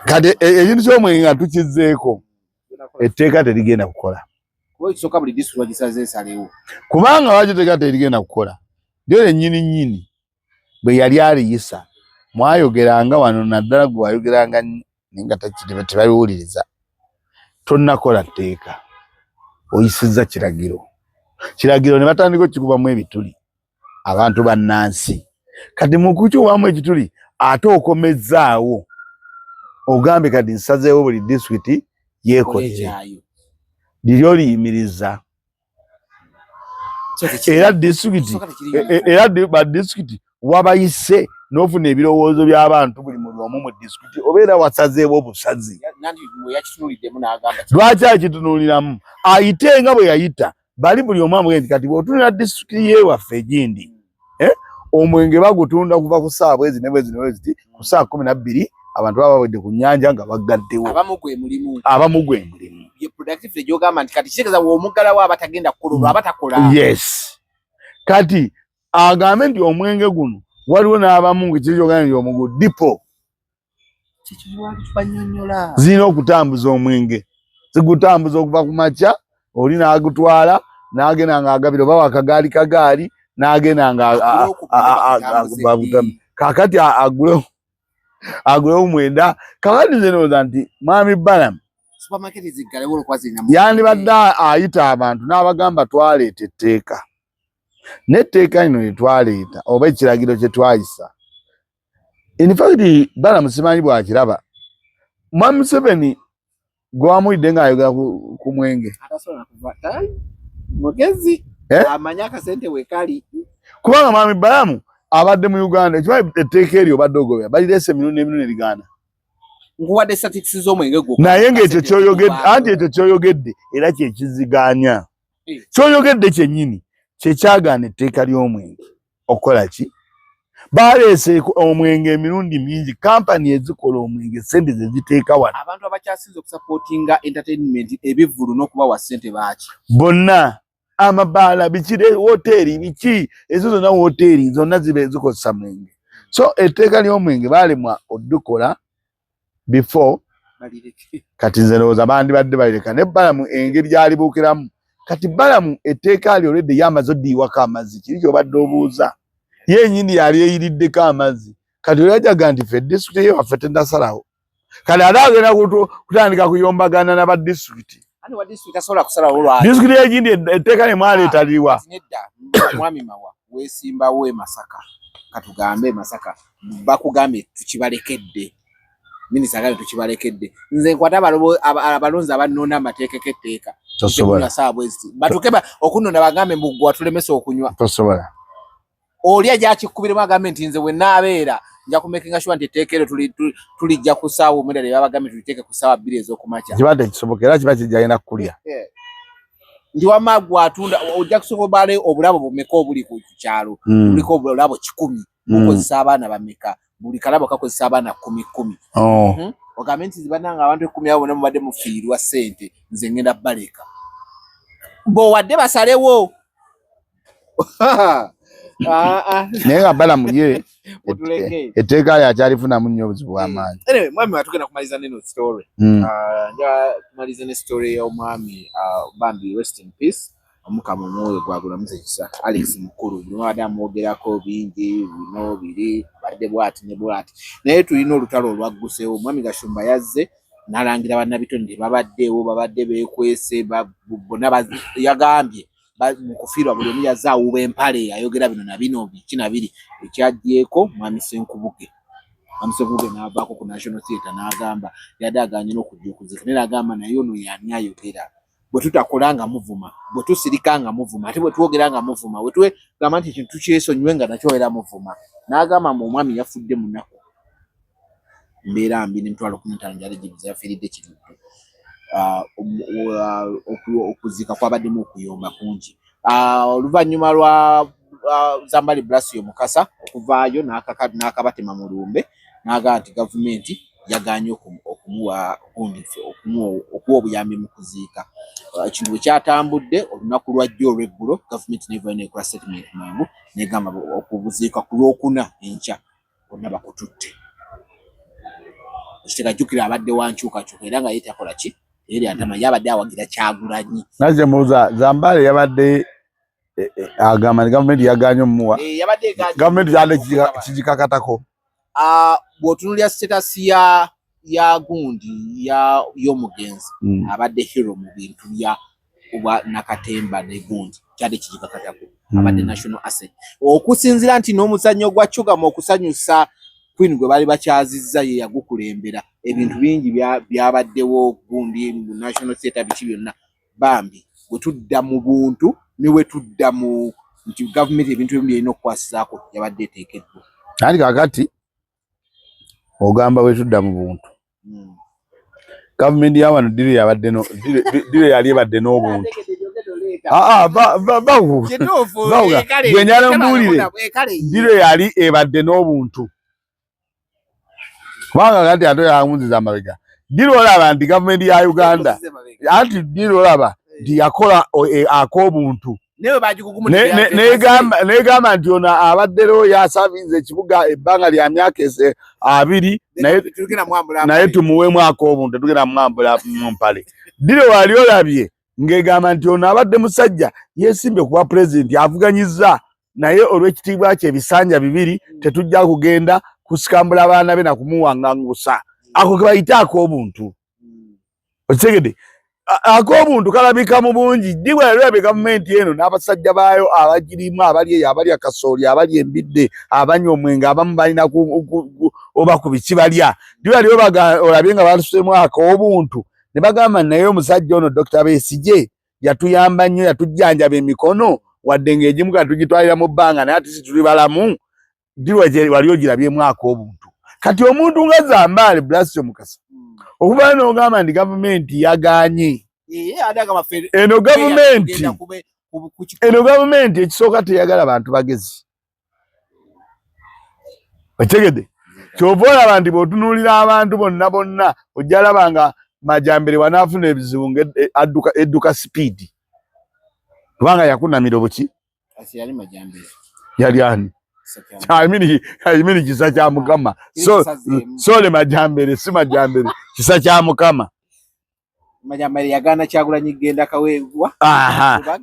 kati ekintu ky'omwenge nga tukizzeeko etteeka terigenda kukola kubanga wakiteeka terigenda kukola lyo lennyini bwe yali aliyisa mwayogeranga wano naddala gwe wayogeranga nga tebabiwuliriza tonnakola tteeka oyisizza kiragiro ne batandika okikubamu ebituli abantu bannansi kati mu kukiwamu ekituli ate okomezzaawo ogambe kati nsazeewo buli disitulikiti yeekolere liryo liyimiriza era badisitulikiti wabayise n'ofuna ebirowoozo by'abantu buli muntu omu mu disitulikiti obeera wasazeewo obusazi lwaki akitunuuliramu ayite nga bwe yayita bali buli omwamwe kati bw'otunula district y'ewaffe egindi omwenge bagutunda kuva ku ssaawa bwezi ne bwezi ku ssaawa 12 abantu baba bawedde ku nnyanja nga baggaddewo abamu gwe mulimu productive gy'ogamba nti kati kitegeeza w'omuggalawo abatagenda kukololwa abatakola yes kati agambe nti omwenge guno waliwo n'abamu ng'ekiri kyogamba nti omugu dipo zirina okutambuza omwenge zigutambuza okuva ku makya oli n'agutwala n'agenda ng'agabira oba wakagaali kagaali n'agenda nga kakati agulewo mwenda kakati zenooza nti mwami Balamu yandibadde ayita abantu n'abagamba twaleeta etteeka n'etteeka lino lye twaleeta oba ekiragiro kye twayisa in fact Balamu simanyi bw'akiraba mwami Museveni gwe wamuyidde ng'ayogera ku mwenge mugezi amanya akasente wekali kubanga mwami Balamu abadde mu Uganda ekimanyi etteeka eryo obadde ogobera balireese emirundi erigana nkuwadde statistics z'omwenge gwo naye ng'ekyo ky'oyogedde anti ekyo ky'oyogedde era kyekiziganya ky'oyogedde kyennyini kyekyagaana etteeka ly'omwenge okukola ki baleese omwenge emirundi mingi kampani ezikola omwenge sente ze ziteeka wano abantu abakyasinze okusupportinga entertainment ebivvulu n'okubawa ssente baaki bonna amabaala bikire woteeri biki ezo zonna woteeri zonna zibe zikozesa mwenge so etteeka ly'omwenge baalemwa oddukola before kati nze ndowooza bandibadde balireka ne Balamu engeri gy'alibuukiramu kati Balamu etteeka lyo olwedde yamaze oddiiwako amazzi kiri ky'obadde obuuza yennyini yali eyiriddeko amazzi kati olyajaga nti ffe disitulikiti yewaffe tennasalawo kati ate agenda kutandika kuyombagana n'aba disitulikiti disitulikiti egindi etteeka lyemwaleeta liwa mwami Mawa weesimbawo e Masaka katugambe Masaka bakugambye tukibalekedde minisita agambye tukibalekedde nze nkwata abalonzi abanoona amateeka k'etteeka tosobola batuke okunona bagambe mbu gwe watulemesa okunywa tosobola oli agyakikubiremu agambe nti nze wenaabeera nja kumekinga sure nti etteeka eryo tulijja ku ssaawa omwendala babagambe tuliteeke ku ssaawa 2 ez'okumakya kibadde kisoboka era kiba kijagenda kukulya ndi wamma gwatunda ojja kusobola obulabo bumeka obuli ku kyalo buliko obulabo 100 bukozesa abaana bameka buli kalabo kakozesa abaana 10 ogambe nti zibananga abantu 10 abo bonna mubadde mufiirwa ssente nze ngenda baleka bw'owadde basalewo naye nga Balamu ye etteeka lyakyalifunamu nnyo obuzibu bw'amaanyi mwami watugenda kumaliza neno story tumalize ne story y'omwami Bambi rest in peace omukama omwoyo gwagulamuze ekisa Alex mukulu buli mwadde amwogerako bingi bino biri badde bwati ne bwati naye tulina olutalo olwaggusewo omwami Gashumba yazze n'alangira bannabitonde babaddewo babadde beekwese bonna yagambye mukufiirwa buli omu yazze awuba empale ayogera bino na bino biki na biri ekyaggyeko mwami Senkubuge n'avaako ku National Theatre n'agamba yadde aganye n'okujja okuzika naye n'agamba naye ono y'ani ayogera bwe tutakola nga muvuma bwe tusirika nga muvuma ate bwe twogera nga muvuma bwe twegamba nti ekintu tukyesonyiwe nga nakyo era muvuma n'agamba mu omwami yafudde munaku mbeera mbi n'emitwalo 15 gyali gibuza yafiiridde kiridde okuzika kwabaddemu okuyomba kungi oluvannyuma lwa Zambali Blasio Mukasa okuvaayo n'akabatema mu lumbe n'agamba nti gavumenti yaganye okumuwa okuwa obuyambi mu kuziika ekintu bwe kyatambudde olunaku lwajjo olw'eggulo gavumenti nevayo nekola settlement mangu negamba okubuziika ku lwokuna enkya bonna bakututte ekitegajjukira abadde wankyukakyuka era nga ye takola ki eri atama yabadde awagira Kyagulanyi naze muza Zambale yabadde agamba ni gavumenti yaganye omuwa gavumenti yande kigikakatako bw'otunulira status ya gundi y'omugenzi abadde hero mu bintu bya Nakatemba ne gundi kyadde kigikakatako abadde national asset okusinzira nti n'omuzannyo gwa Chugamu okusanyusa Queen gwe bali bakyazizza ye yagukulembera ebintu bingi byabaddewo gundi mu National Theatre biki byonna Bambi bwe tudda mu buntu niwe tudda mu nti government ebintu ebimu byalina okukwasizaako yabadde eteekeddwa andi kakati ogamba bwe tudda mu buntu gavumenti ya wano dire yali ebadde n'obuntu gwenyala mbulire ndiro yali ebadde n'obuntu kubanga kati ate yamunziza amabega ndiro olaba nti gavumenti ya Uganda anti ndiro olaba nti yakola ak'obuntu negamba nti ono abaddero yasavinze ekibuga ebbanga lya myaka 2 naye tumuweemu ak'obuntu tugenda mwambula mu mpale ndiro wali olabye ngegamba nti ono abadde musajja yeesimbye kuba pulezidenti avuganyiza naye olw'ekitiibwa kye ebisanja 2 tetujja kugenda kusikambula abaana be na kumuwangangusa ako kebayita ak'obuntu okitegedde ak'obuntu kalabika mu bungi ddibwa yalwabe gavumenti eno n'abasajja baayo abagirimu abalya kasooli abalya embidde abanywa omwenge abamu balina oba ku biki balya ddibwa liyo olabye nga batusemu ak'obuntu ne bagamba naye omusajja ono Dr. Besigye yatuyamba nnyo yatujjanjaba emikono wadde ng'egimu katugitwalira mu bbanga naye ate situli balamu ddibwa wali ogirabyemu ak'obuntu kati omuntu nga Zambale Blasio Mukasa okuba n'ogamba nti gavumenti yagaanye eno gavumenti ekisooka teyagala bantu bagezi okitegedde kyova olaba nti bw'otunuulira abantu bonna ojja laba nga Majambere wanaafuna ebizibu edduka sipiidi kubanga yakunamira obuki yali ani ayimini kisa kya Mukama sole Majambere si Majambere kisa kya Mukama Majambere yagaana Kyagulanyi genda kaweebwa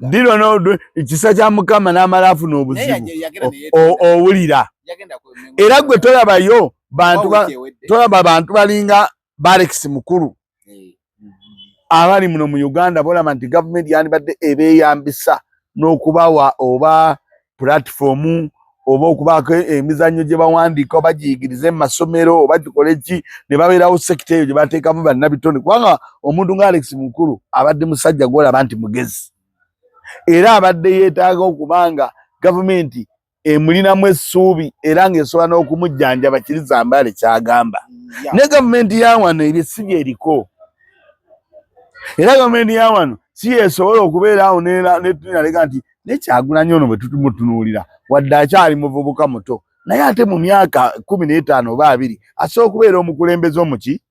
ndiro no kisa kya Mukama n'amala afuna obuzibu owulira era gwe tolabayo tolaba bantu balinga Alex Mukulu abali muno mu Uganda bolaba nti gavumenti yandibadde ebeeyambisa n'okubawa oba platform oba okubaako emizannyo gye bawandiika oba giyigirize mu masomero oba gikole ki ne babeerawo sekita eyo gye bateekamu bannabitone kubanga omuntu nga Alex Mukulu abadde musajja gwolaba nti mugezi era abadde yeetaaga okubanga gavumenti emulinamu essuubi era ng'esobola n'okumujjanjaba kiri Zambale kyagamba ne gavumenti ya wano ebyo si byeriko era gavumenti ya wano si yesobola okubeera awo netunaleka nti nekyagulanyi ono bwe tutumutunuulira wadde akyali muvubuka muto naye ate mu myaka 15 oba 2 asobola okubeera omukulembeze omuki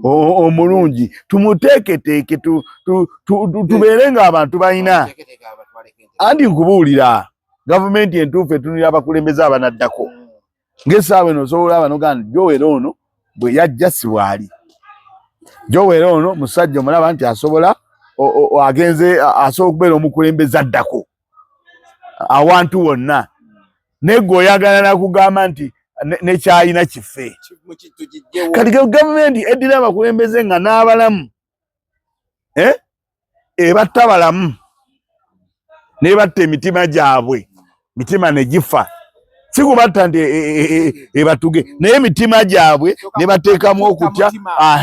omulungi tumuteeketeeke tubeere ng'abantu balina anti nkubuulira gavumenti entuufu etunulira abakulembeze abanaddako ng'essaawa eno osobola abanogaa nti Joel ono bwe yajja si bwali Joel ono musajja omulaba nti asobola okubeera omukulembeze addako awantu wonna negwe oyagala nakugamba nti nekyalina kife kati gavumenti eddira abakulembeze nga n'abalamu ebatta balamu nebatta emitima gyabwe mitima negifa sikubatta nti ebatuge naye emitima gyabwe nebateekamu okutya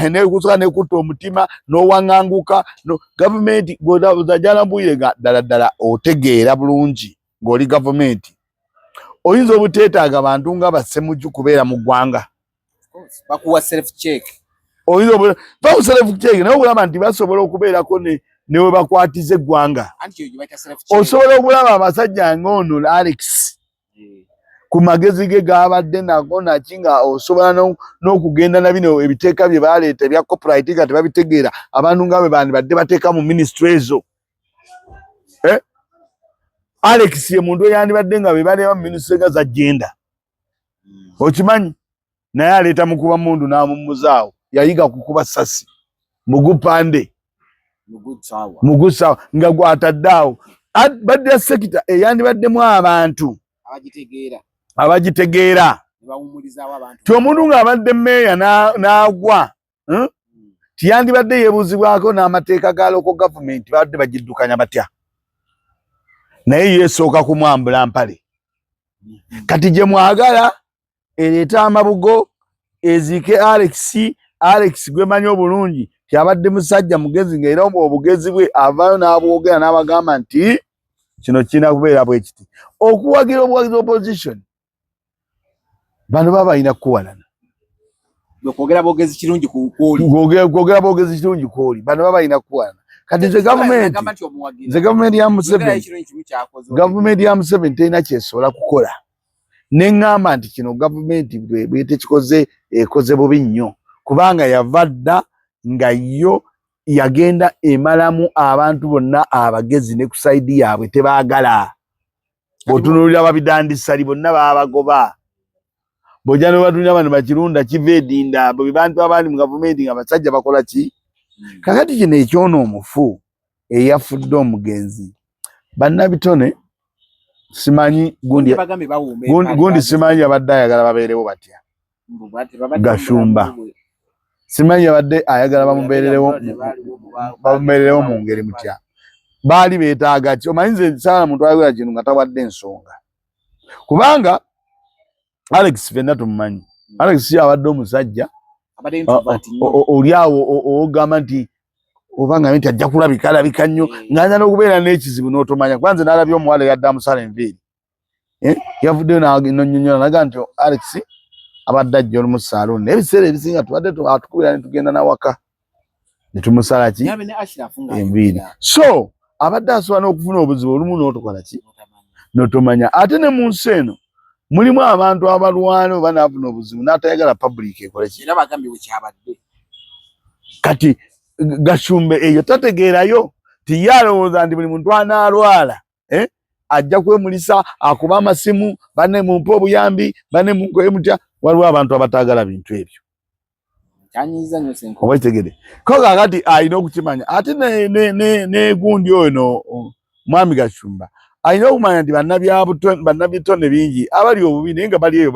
nekusoka nekutta omutima n'owaŋŋanguka gavumenti gajala mbuyire ddala otegeera bulungi ng'oli gavumenti oyinza obuteetaaga abantu nga bassemuju kubeera mu ggwanga bakuwa self check oyinza baku self check naye okulaba nti basobola okubeerako newe bakwatiza eggwanga osobola okulaba amasajja ng'ono Alex ku magezi ge gabadde nago naki nga osobola n'okugenda na bino ebiteeka bye baleeta ebya copyright nga tebabitegeera abantu nga bwe bandibadde bateeka mu ministry ezo Alex ye muntu eyandibadde nga be baleeba mu ministry nga za genda okimanyi naye aleeta mukuba mundu n'amumuzaawo yayiga kukuba sasi mugupande mugusawa nga gwataddeawo badde sekita eyandibaddemu abantu abagitegeera ti omuntu ng'abadde mmeeya n'agwa tiyandibadde yeebuuzibwako n'amateeka ga local government badde bagiddukanya batya naye yeesooka kumwambula mpale kati gye mwagala ereeta amabugo eziike Alex gwe manyi obulungi kyabadde musajja mugezi ng'era obugezi bwe avaayo n'abwogera n'abagamba nti kino kirina kubeera bwe kiti okuwagira obuwagizi opposition bano baba balina kukuwalana kwogera bwogezi kirungi kwoli kwogera bwogezi kirungi kwoli bano baba balina kukuwalana kati ze government ya Museveni terina kyesobola kukola neŋŋamba nti kino government bwete kikoze ekoze bubi nnyo kubanga yava dda nga yo yagenda emalamu abantu bonna abagezi ne ku saidi yaabwe tebaagala otunuulira ababidandisali bonna baabagoba bw'ojja n'obatuulira bano bakirunda kiva edinda bwe bantu abandi mu gavumenti nga basajja bakola ki kakati kino ekyono omufu eyafudde omugenzi bannabitone simanyi gundi simanyi abadde ayagala babeerewo batya Gashumba simanyi abadde ayagala bamubeererewo mu ngeri mutya baali beetaaga ki omanyi nze saala muntu ayogera kino nga tawadde ensonga kubanga Alex fenna tumumanyi Alex abadde omusajja oli awo ogamba nti obanga nti ajja kulabika nnyo ng'anya n'okubeera n'ekizibu n'otomanya kwanza n'alabye omuwala yadde amusala enviiri yavuddeyo n'onyonyola naga nti Alex abadde ajja olumu saaloni naye ebiseera ebisinga tubadde atukubira ne tugenda n'awaka ne tumusala ki enviiri so abadde asobola n'okufuna obuzibu olumu n'otokola ki n'otomanya ate ne mu nsi eno mulimu abantu abalwana oba n'afuna obuzibu n'atayagala public ekole ki kati Gashumba eyo tategeerayo ti yalowooza nti buli muntu anaalwala ajja kwemulisa akuba amasimu banne mumpe obuyambi banne munkoye mutya waliwo abantu abataagala bintu ebyo owetegere ko kakati alina okukimanya ate negundi oyo mwami Gashumba alina okumanya nti bannabitone bingi abali obubi naye nga bali eyo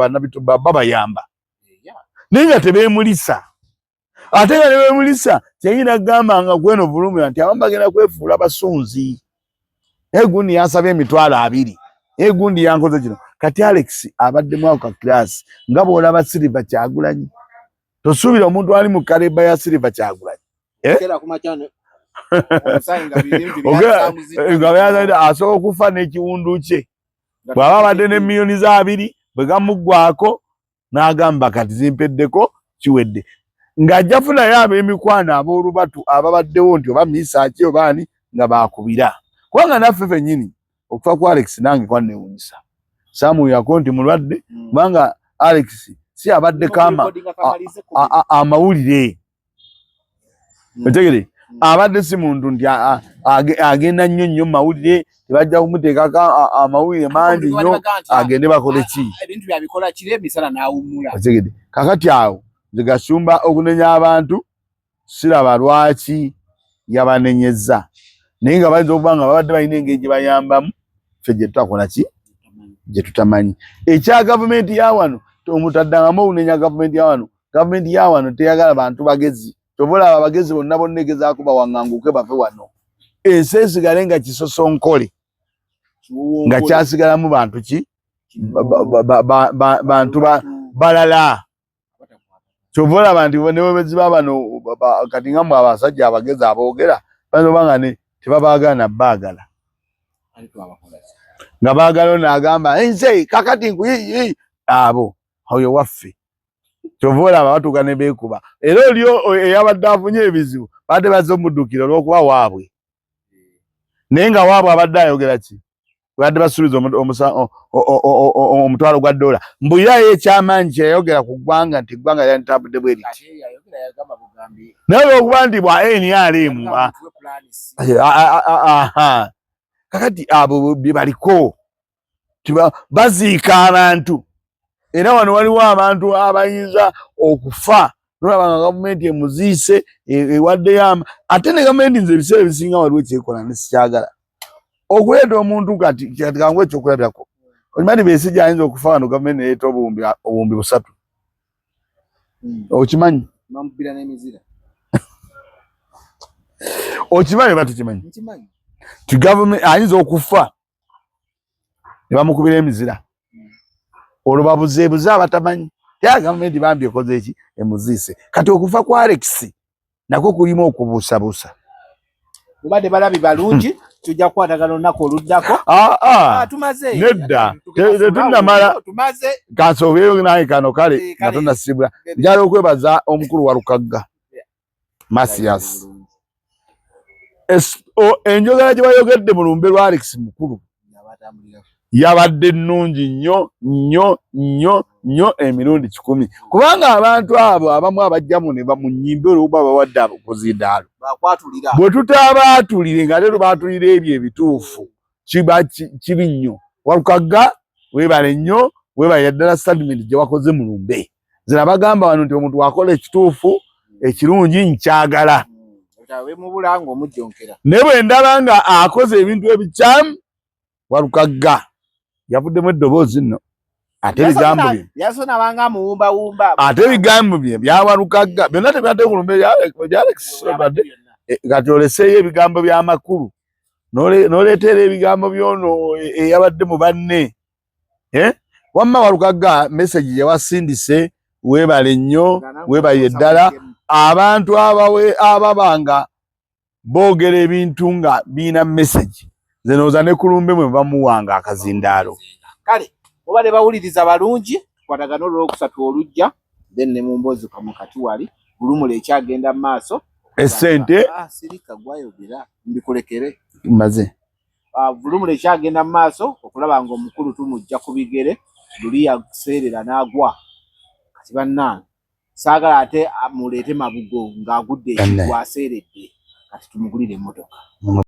babayamba naye nga tebeemulisa ate nga nebemulisa kyeyina kugamba nga gweno vulumira nti abamu bagenda kwefuula basunzi egundi yansabye $20,000 egundi yankoze kino kati Alex abadde mwaka class nga bw'olaba Silver Kyagulanyi tosuubira omuntu ali mu kaleba ya Silver Kyagulanyi asobola okufa n'ekiwundu kye bw'aba abadde ne millioni $2 bwe gamuggwako n'agamba kati zimpeddeko kiwedde ng'ajja funayo ab'emikwano ab'olubatu ababaddewo nti oba misaaki oba ani nga baakubira kubanga naffe ffennyini okufa kwa Alex nange kwanneewuunyisa saamuyako nti mulwadde kubanga Alex si abadde kama amawulire otegere abadde si muntu nti agenda nnyo mawulire tebajja kumuteekako amawulire mangi nnyo agende bakole ki otegere kakati awo nze Gashumba okunenya abantu siraba lwaki yabanenyeza naye nga bayinza okuba nga babadde balina engeri gye bayambamu ffe gye tutakola ki gye tutamanyi ekya gavumenti ya wano omutaddangamu okunenya gavumenti ya wano teyagala bantu bagezi tobolaba abagezi bonna bonna egezaako bawaŋŋanguke bave wano ensi esigale nga kisosonkole nga kyasigalamu bantu ki bantu balala kyovolaba nti nebwebezi babano kati nga mwe abasajja abagezi aboogera banobanga ne tebabaagala baagala nga baagala n'agamba nze kakati nkuyi abo oyo waffe kyovolaba batuuka ne beekuba era olio eyabadde afunye ebizibu badde bazze omuddukiro olw'okuba waabwe naye nga waabwe abadde ayogera ki badde basuubiza omutwalo gwa $1 mbuyirayo ekyamaanyi kyeyayogera ku ggwanga nti eggwanga lyantambudde bwe riti naye olw'okuba nti bwa NRM kakati abo bye baliko baziika abantu era wano waliwo abantu abayinza okufa nolaba nga gavumenti emuziise ewaddeyo ate ne gavumenti nze ebiseera ebisinga waliwo ekyekola nesikyagala okuleeta omuntu kati kangu ekyokulabirako okimanyi Besigye ayinza okufa wano gavumenti nereeta obuwumbi 3 okimanyi okimanyi oba tukimanyi ti gavumenti ayinza okufa ne bamukubira emizira olwo babuzeebuze abatamanyi tya gavumenti bambi ekoze eki emuziise kati okufa kwa Alex nakwo kulimu okubuusabuusa obadde balabi balungi tujja kukwatagana olunaku oluddako tumaze nedda tetunnamala kansobeeyo naye kano kale nga tonnasibula njala okwebaza omukulu wa Lukagga Masias enjogera gye bayogedde mu lumbe lwa Alex Mukulu yabadde nnungi nnyo emirundi 10 kubanga abantu abo abamu abajja mu ne bamunyimbe olwokuba bawadde okuzindaalo bwe tutaabaatulire nga leero baatulira ebyo ebituufu kiba kibi nnyo. Walukaga weebale nnyo, weebale ddala statement gye wakoze mu lumbe. Zira bagamba wano nti omuntu wakola ekituufu ekirungi nkyagala. Ne bwe ndaba nga akoze ebintu ebikyamu Walukaga yavuddemu eddoboozi nno. Ate ebigambo bye bya Walukaga byonna tebadde ku lumbe lya Alex kati oleseeyo ebigambo by'amakulu n'oleetera ebigambo by'ono eyabadde mu banne. Wamma Walukaga message gye wasindise weebale nnyo, weebale ddala abantu ababanga boogera ebintu nga biina message zenooza ne ku lumbe mwe bamuwanga akazindaalo. Kale obale bawuliriza balungi kwatagana olwokusatu olujja then ne mu mboozi kamukati wali bulumule ekyagenda mu maaso essente sirika gwayogera mbikulekere maze bulumule ekyagenda mu maaso okulaba nga omukulu tumujja ku bigere luli yaseerera n'agwa kati bannange saagala ate muleete mabugo ng'agudde ekigwa aseeredde kati tumugulire emmotoka.